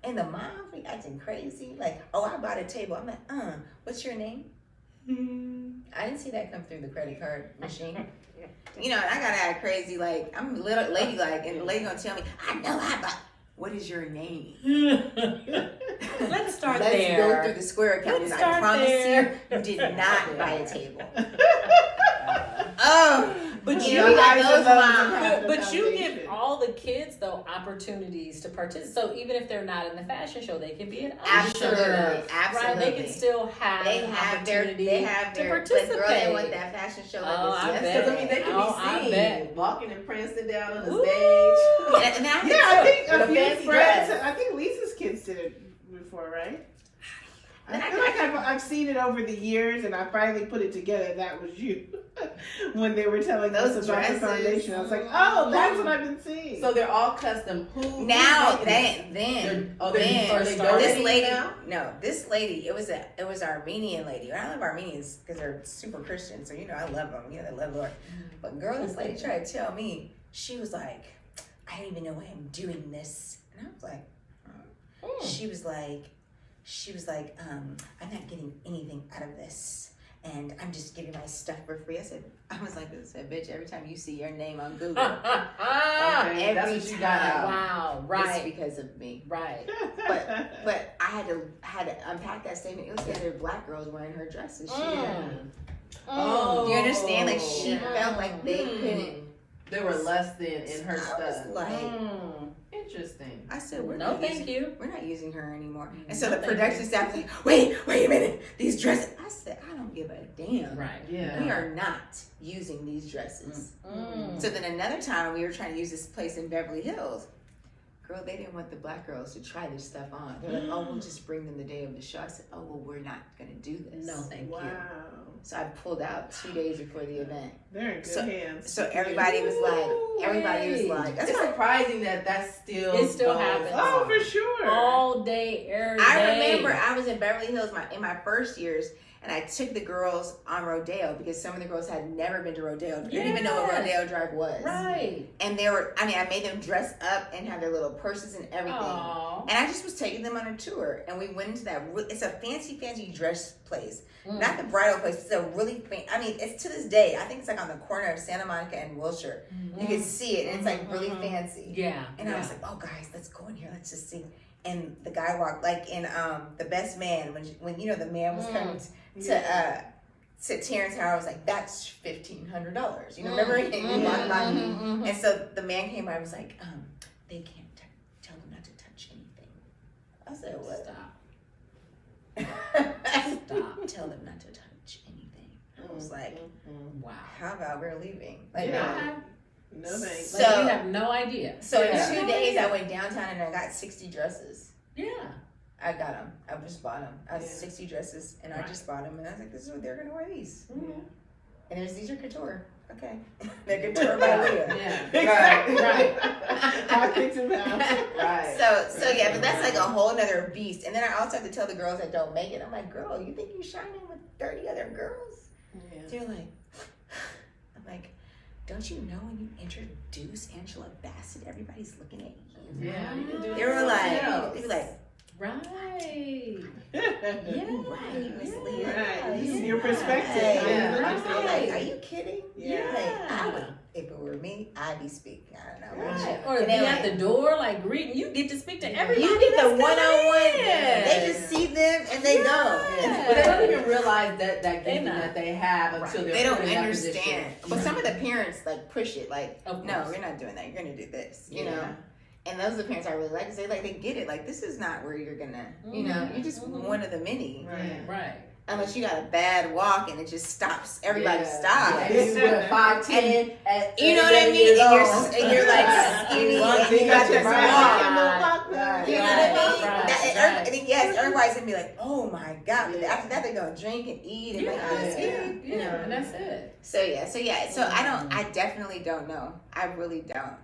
and the mom be acting crazy. Like, oh, I bought a table. I'm like, what's your name? I didn't see that come through the credit card machine. You know, and I gotta act crazy. Like, I'm a little ladylike, and the lady gonna tell me, I know I bought. What is your name? Let's start Let's there. go through the square account. I promise you did not buy a table. But you got those moms. But you give all the kids though opportunities to participate. So even if they're not in the fashion show, they can be an usher. Absolutely. Right? They can still have opportunity to participate. But girl, they want that fashion show. I bet. I mean, they can be seen walking and prancing down on the stage. And I think a few friends. I think Lisa's kids did it before, right? I feel like I've seen it over the years, and I finally put it together. That was you when they were telling us about the foundation. I was like, oh, that's what I've been seeing. So they're all custom. This lady, it was an Armenian lady. I love Armenians because they're super Christian, so you know I love them. You know they love the Lord. But girl, this lady tried to tell me, she was like, I don't even know why I'm doing this, and I was like, she was like, I'm not getting anything out of this, and I'm just giving my stuff for free. I was like, bitch, every time you see your name on Google, every that's what you got out. Wow, right, it's because of me, right. But I had to unpack that statement. It was the other black girls wearing her dresses. Do you understand? Like she felt like they couldn't. They were less than in her stuff. Interesting. I said, we're no, not thank you. We're not using her anymore. And so the production staff was like, wait a minute, these dresses. I said, I don't give a damn. Right. Yeah. We are not using these dresses. So then another time we were trying to use this place in Beverly Hills. girl, they didn't want the black girls to try this stuff on. They're like, oh, we'll just bring them the day of the show. I said, oh, well, we're not going to do this. No, thank you. So I pulled out 2 days before the event. They're in good hands. So everybody was like, it's surprising that still it still happens. Oh, for sure. All day, every day. I remember I was in Beverly Hills in my first years, and I took the girls on rodeo because some of the girls had never been to rodeo. They didn't even know what rodeo drive was. Right. And I made them dress up and have their little purses and everything. Aww. And I just was taking them on a tour. And we went into that, it's a fancy dress place. Not the bridal place, it's a really it's to this day, I think it's like on the corner of Santa Monica and Wilshire. You can see it, and it's like really fancy. Yeah. And I was like, oh guys, let's go in here, let's just see. And the guy walked, like in The Best Man, when the man was coming to Terrence Howard, was like, that's $1,500. You know, remember? And so the man came by and was like, they can't tell them not to touch anything. I said, what? Stop. Stop. Tell them not to touch anything. I was like, wow. How about we're leaving? Like, no thanks. So you have no idea. So in 2 days, I went downtown and I got 60 dresses. Yeah. I got them. I just bought them. I had 60 dresses, and I just bought them. And I was like, this is what they're going to wear these. And these are couture. Okay. They're couture by Leah. Yeah. Right. I picked them out. Right. So yeah, but that's like a whole nother beast. And then I also have to tell the girls that don't make it, I'm like, girl, you think you're shining with 30 other girls? Yeah. They're like, I'm like, don't you know when you introduce Angela Bassett, everybody's looking at you? Yeah. They were like, right. you're right, Miss Leah. Right. Your perspective. Yeah. I'm like, are you kidding? Yeah. Like, if it were me, I'd be speaking. I don't know. Right. Or to be at the door, like greeting, you get to speak to everybody. You get the that's one-on-one. in. They just see them and they go. But they don't even realize that gifting not. that they have until they're They don't put in that understand. position. But some of the parents like push it, like, Of no, course. you're not doing that. You're gonna do this, you know. And those are the parents I really like, because they get it. Like, this is not where you're gonna, you know, you're just one of the many. Right. Unless you got a bad walk and it just stops. Everybody stops. Yeah, this is what 5'10", you know what I mean? And you're like skinny and you got this walk. You know what I mean? Yes, everybody's gonna be like, oh my God. But after that, they're gonna drink and eat and Yeah, and that's it. So I definitely don't know. I really don't.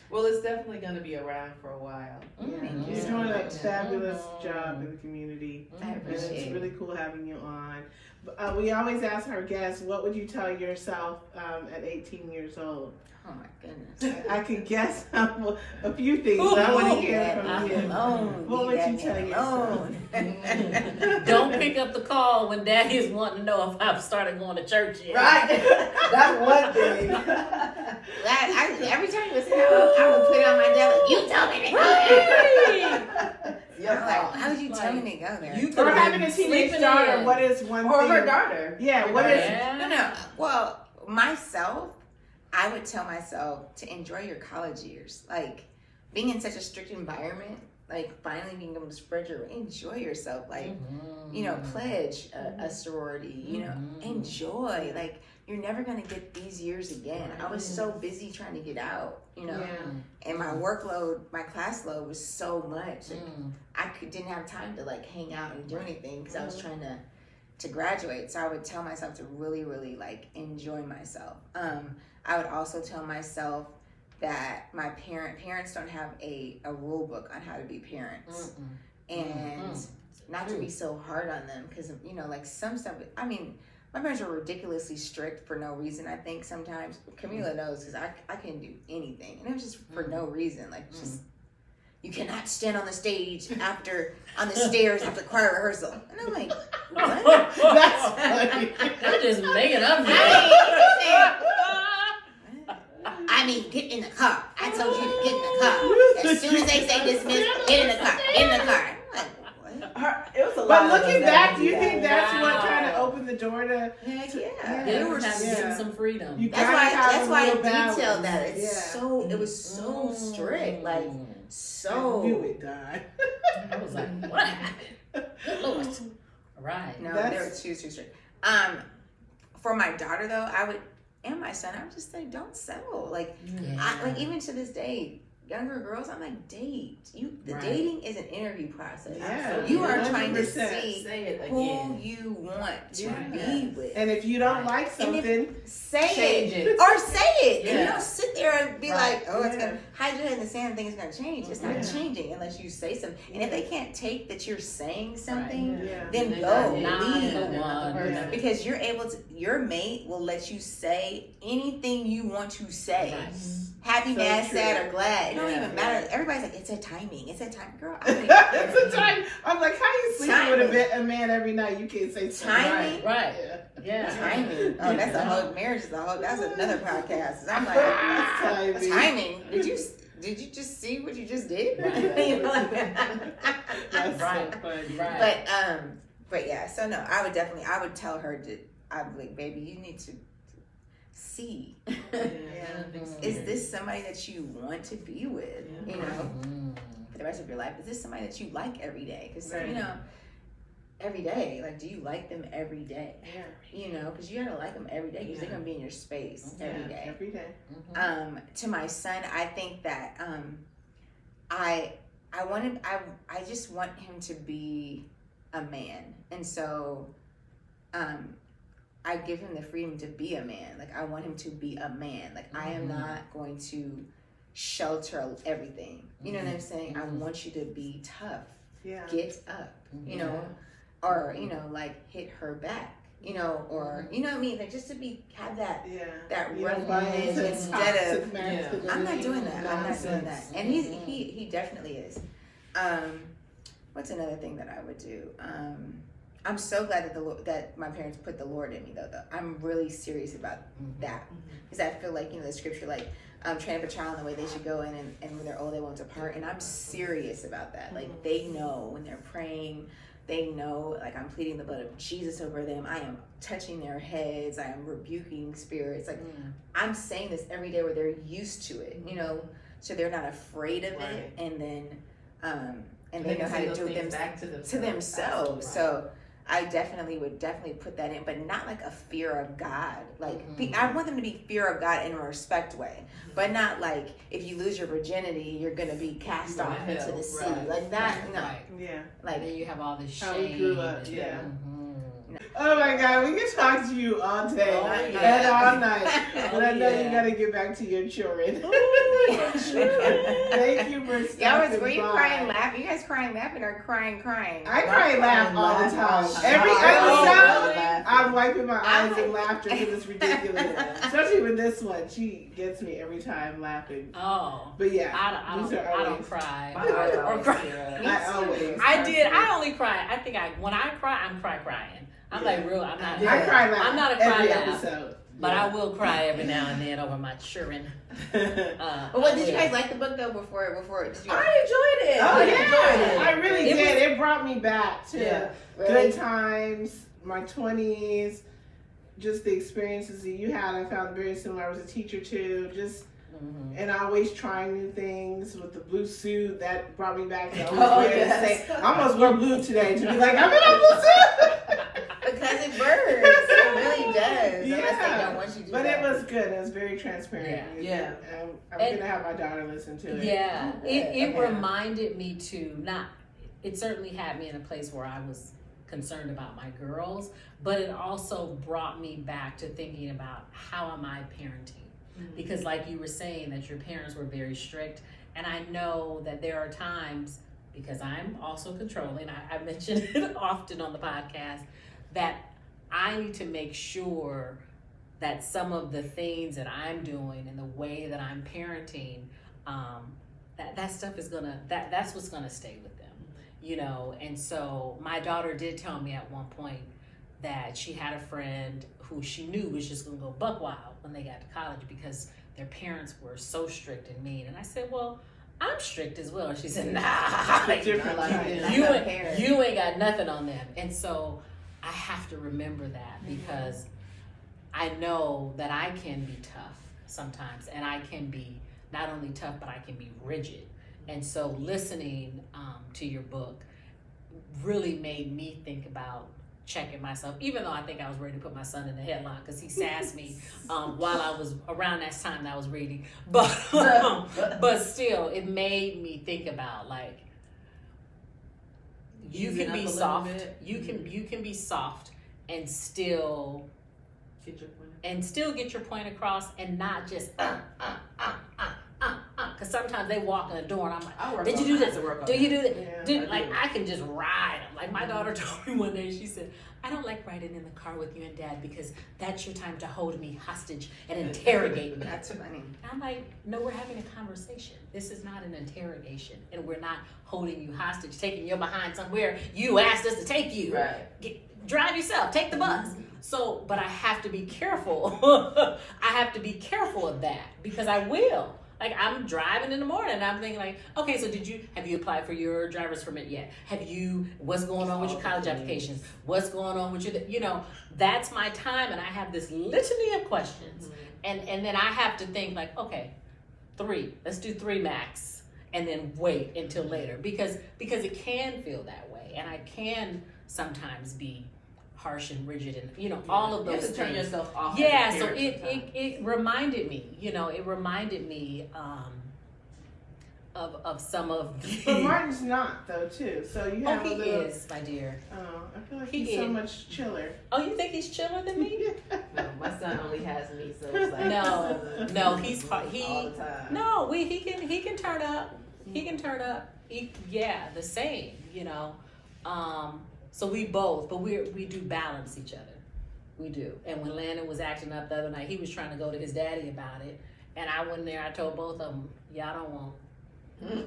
Well, it's definitely going to be around for a while. Thank you You're so doing a much. fabulous job in the community. I And appreciate it's it. really cool having you on. We always ask our guests, what would you tell yourself at 18 years old? Oh my goodness. I could guess a few things. I want to hear from you. What would you tell yourself? Don't pick up the call when daddy's wanting to know if I've started going to church yet. Right? That's one thing. Every time he was home, I would put it on my dad like, you told me to go there. I'm like, how would you tell me to go there? You Or having a teenage sleeping daughter, in. what is one Or thing? her daughter. Yeah, what is No. Well, myself, I would tell myself to enjoy your college years. Like, being in such a strict environment, like, finally being able to spread your, enjoy yourself. Like, you know, pledge a sorority, you know, enjoy. Like, you're never going to get these years again. I was so busy trying to get out, you know, and my workload, my class load was so much. Like, I didn't have time to, like, hang out and do anything because I was trying to graduate. So I would tell myself to really, really, like, enjoy myself. I would also tell myself that my parents don't have a rule book on how to be parents. And not to be so hard on them because, you know, like some stuff, I mean, my parents are ridiculously strict for no reason, I think sometimes. Camila knows because I couldn't do anything. And it was just for no reason. Like, just, you cannot stand on the stage on the stairs after choir rehearsal. And I'm like, what? That's funny. They're just making up I mean, get in the car. I told you to get in the car. As soon as they say dismiss, get in the car. Get in the car. I'm like, what? It was a lot. But of looking those back, that do you think that's what Wow. kind of opened the door to? Heck yeah. They were Yeah. giving some freedom. You That's gotta why. have That's a why I little detailed balance. that. It's Yeah. so. It was so strict. Like I so. knew it died. I was like, what happened? Good Lord. Right. No, That's- they were too strict. For my daughter though, I would, and my son, I would just say, don't settle. Like, Yeah. like even to this day, younger girls, I'm like, date. The Right. dating is an interview process. Yeah, You are 100%. trying to see Say it who again. you want to Yeah. be with. And if you don't Right. like something, Say Change it. it. Or say it. And you Yeah. don't sit there and be Right. like, oh, it's Yeah. gonna hide your head in the sand and think it's gonna change. It's not Yeah. changing unless you say something. And if they can't take that you're saying something, yeah. then They're go, not- leave. they're not the person. Yeah. Because you're able to, your mate will let you say anything you want to say. Right. Happy, So mad, true. sad, or glad. It don't Yeah. even matter. Everybody's like, it's a timing. It's a time, girl. I mean, It's a time. I'm like, how you sleeping with Timing. a man every night? You can't say something. Timing. Right. Yeah. Yeah. timing. Oh, that's a whole marriage. Is a whole. That's another podcast. I'm like, Timing. timing. Did you just see what you just did? Right. You know, like- That's Right. so funny. Right. but yeah. So no, I would tell her to. I'd be like, baby, you need to see. Is this somebody that you want to be with? Yeah. You know, Mm. for the rest of your life? Is this somebody that you like every day? Because Right. you know, every day, like, do you like them every day? Yeah. You know, because you gotta like them every day because they're Yeah. gonna be in your space every Yeah, day. every day. Mhm. To my son, I think that I just want him to be a man, and so I give him the freedom to be a man. Like, I want him to be a man. Like, I am not going to shelter everything. You know what I'm saying? I want you to be tough. Yeah. Get up. You know, or you know, like, hit her back. You know, or you know what I mean? Like, just to have that. Yeah. That You don't buy roughness into instead toxic of- masculinity I'm not doing that. I'm not doing that. nonsense. And he definitely is. What's another thing that I would do? I'm so glad that my parents put the Lord in me though. I'm really serious about that because I feel like, you know, the scripture, like, train up a child in the way they should go in, and when they're old they won't depart. And I'm serious about that. Like, they know when they're praying. They know, like, I'm pleading the blood of Jesus over them. I am touching their heads. I am rebuking spirits. Like, I'm saying this every day where they're used to it, you know, so they're not afraid of it. And then, and they know how to do it back to themselves. So I would definitely put that in, but not like a fear of God. Like, I want them to be fear of God in a respect way, but not like, if you lose your virginity, you're going to be cast off into the sea. Right. Like that, no. Right. Yeah. Like, And then you have all this shame. How we grew up, and- yeah. Mhm. Oh my God, we can talk to you all day Oh, and yeah. all night, but I know you yeah. gotta get back to your children. Thank you for stopping were you by. crying, laughing? You guys crying, laughing, or crying? I cry and laugh all the time. Every Oh, episode, I'm wiping my eyes in laughter because it's ridiculous. Especially with this one, she gets me every time laughing. Oh. But yeah, I these are don't always- cry. My heart Or always cry. tears. I always. I only cry. I think when I cry, I'm crying. I'm Yeah. like, real. I'm not. I cry laugh. I'm not a cry every laugh. episode. But I will cry every now and then over my children. But what did you guys like the book though? Before did you? I enjoyed it. Oh I yeah, enjoyed it. I really It did. It brought me back to Yeah. good times, my 20s, just the experiences that you had. I found very similar. I was a teacher too, just and always trying new things with the blue suit. That brought me back to yes. I almost wore blue today to be like, I'm in a blue suit. Because it burns. It really does. Unless they don't want you to. But it was good. It was very transparent. Yeah. I'm going to have my daughter listen to it. Yeah, it Yeah. reminded me it certainly had me in a place where I was concerned about my girls, but it also brought me back to thinking about how am I parenting? Because like you were saying that your parents were very strict, and I know that there are times, because I'm also controlling, I mention it often on the podcast, that I need to make sure that some of the things that I'm doing and the way that I'm parenting, that stuff is that's what's gonna stay with them, you know. And so my daughter did tell me at one point that she had a friend who she knew was just gonna go buck wild when they got to college because their parents were so strict and mean. And I said, well, I'm strict as well. And she said, nah, Different like type. this. you ain't got nothing on them. And so I have to remember that because I know that I can be tough sometimes, and I can be not only tough, but I can be rigid. And so listening to your book really made me think about checking myself, even though I think I was ready to put my son in the headlock because he sassed me while I was around that time that I was reading. But still, it made me think about like you can be soft. You can be soft and still get your point across and not just because sometimes they walk in the door and I'm like, did you do this? Do you do that? Yeah, Like I can just ride them. Like my daughter told me one day, she said, I don't like riding in the car with you and Dad because that's your time to hold me hostage and interrogate me. That's funny. And I'm like, no, we're having a conversation. This is not an interrogation, and we're not holding you hostage, taking you behind somewhere you asked us to take you. Right. Drive yourself, take the bus. So, but I have to be careful. I have to be careful of that because I will. Like I'm driving in the morning and I'm thinking like, okay, so have you applied for your driver's permit yet? What's going on with your college applications? What's going on with your, that's my time and I have this litany of questions. And then I have to think like, okay, 3, let's do 3 max and then wait until later because it can feel that way. And I can sometimes be harsh and rigid and all of those you have to turn things. yourself off. Yeah, so it reminded me, of some of the. But Martin's not though too. So you have he a little. is, my dear. Oh, I feel like he's so much chiller. Oh, you think he's chiller than me? No, my son only has me, so it's like no, he's all the time. No, he can turn up. He can turn up. The same, So we both, but we do balance each other. We do. And when Landon was acting up the other night, he was trying to go to his daddy about it. And I went there, I told both of them, y'all don't want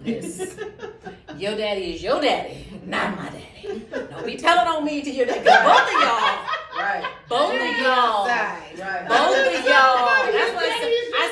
this. Your daddy is your daddy, not my daddy. Don't be telling on me to your daddy. 'Cause both of y'all. Right. Both of y'all. Right. Both of y'all. That's what I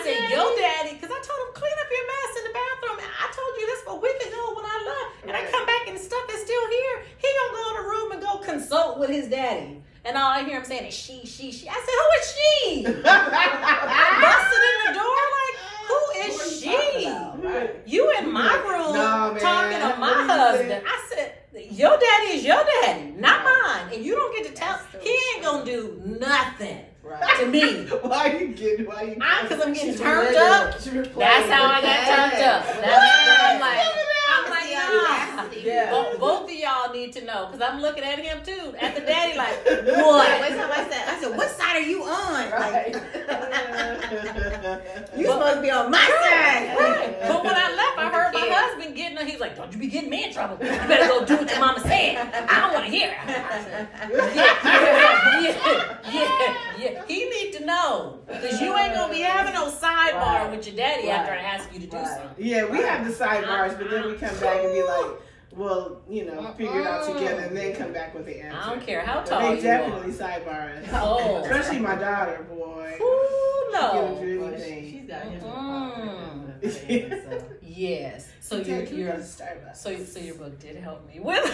said, your daddy, because I told him, clean up your mess in the bathroom. I told you this a week ago when I left. And I come back and the stuff is still here. He gonna go in the room and go consult with his daddy. And all I hear him saying is she. I said, who is she? Busted in the door like, who is she? Right. You in my room talking to my husband. I said, your daddy is your daddy, not mine. And you don't get to tell. He ain't gonna do nothing to me. Why are you getting? Because I'm getting turned up. That's how I got turned up. I'm like, nah. Yeah. Both of y'all need to know because I'm looking at him too, at the daddy like, what? I said, what side are you on? Right. You supposed to be on my side. Right. But when I left, I heard my husband getting. He was like, "Don't you be getting me in trouble. You better go do what your mama said. I don't want to hear it." Yeah. He need to know because you ain't gonna be having no sidebar with your daddy after I ask you to do something. Yeah, we have the sidebars, but then we come back and be like, well, figure it out together and then come back with the answer. I don't care how But tall they you definitely are. sidebar us. Oh. Especially my daughter, boy. Ooh, She'll no. do anything. She's got him. So. Yes. So Take your Starbucks. so your book did help me with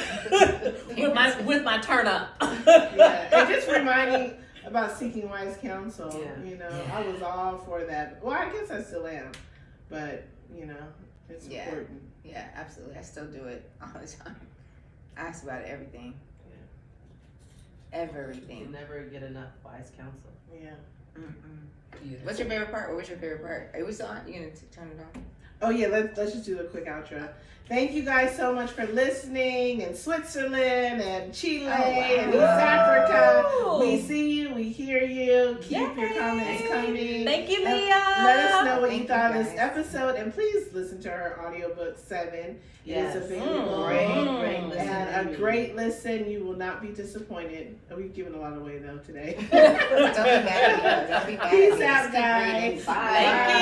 my turn up. Yeah, and just reminding about seeking wise counsel. Yeah. I was all for that. Well, I guess I still am, but it's important. Yeah, absolutely. I still do it all the time. I ask about everything. You Everything. never get enough wise counsel. Yeah. Mm-mm. What's your favorite part? Or what's your favorite part? Are we still on? You gonna turn it on? Oh yeah, let's just do a quick outro. Thank you guys so much for listening in Switzerland and Chile and East Africa. We see you, we hear you. Keep your comments coming. Thank you, And Leah. let us know what you Thank thought you, of this guys. episode, and please listen to her audiobook 7. Yes. It's available. Great listen. And a great listen. You will not be disappointed. We've given a lot away though today. Don't be mad at me. Don't be mad at me. Peace out, Just keep reading. guys. Bye. Thank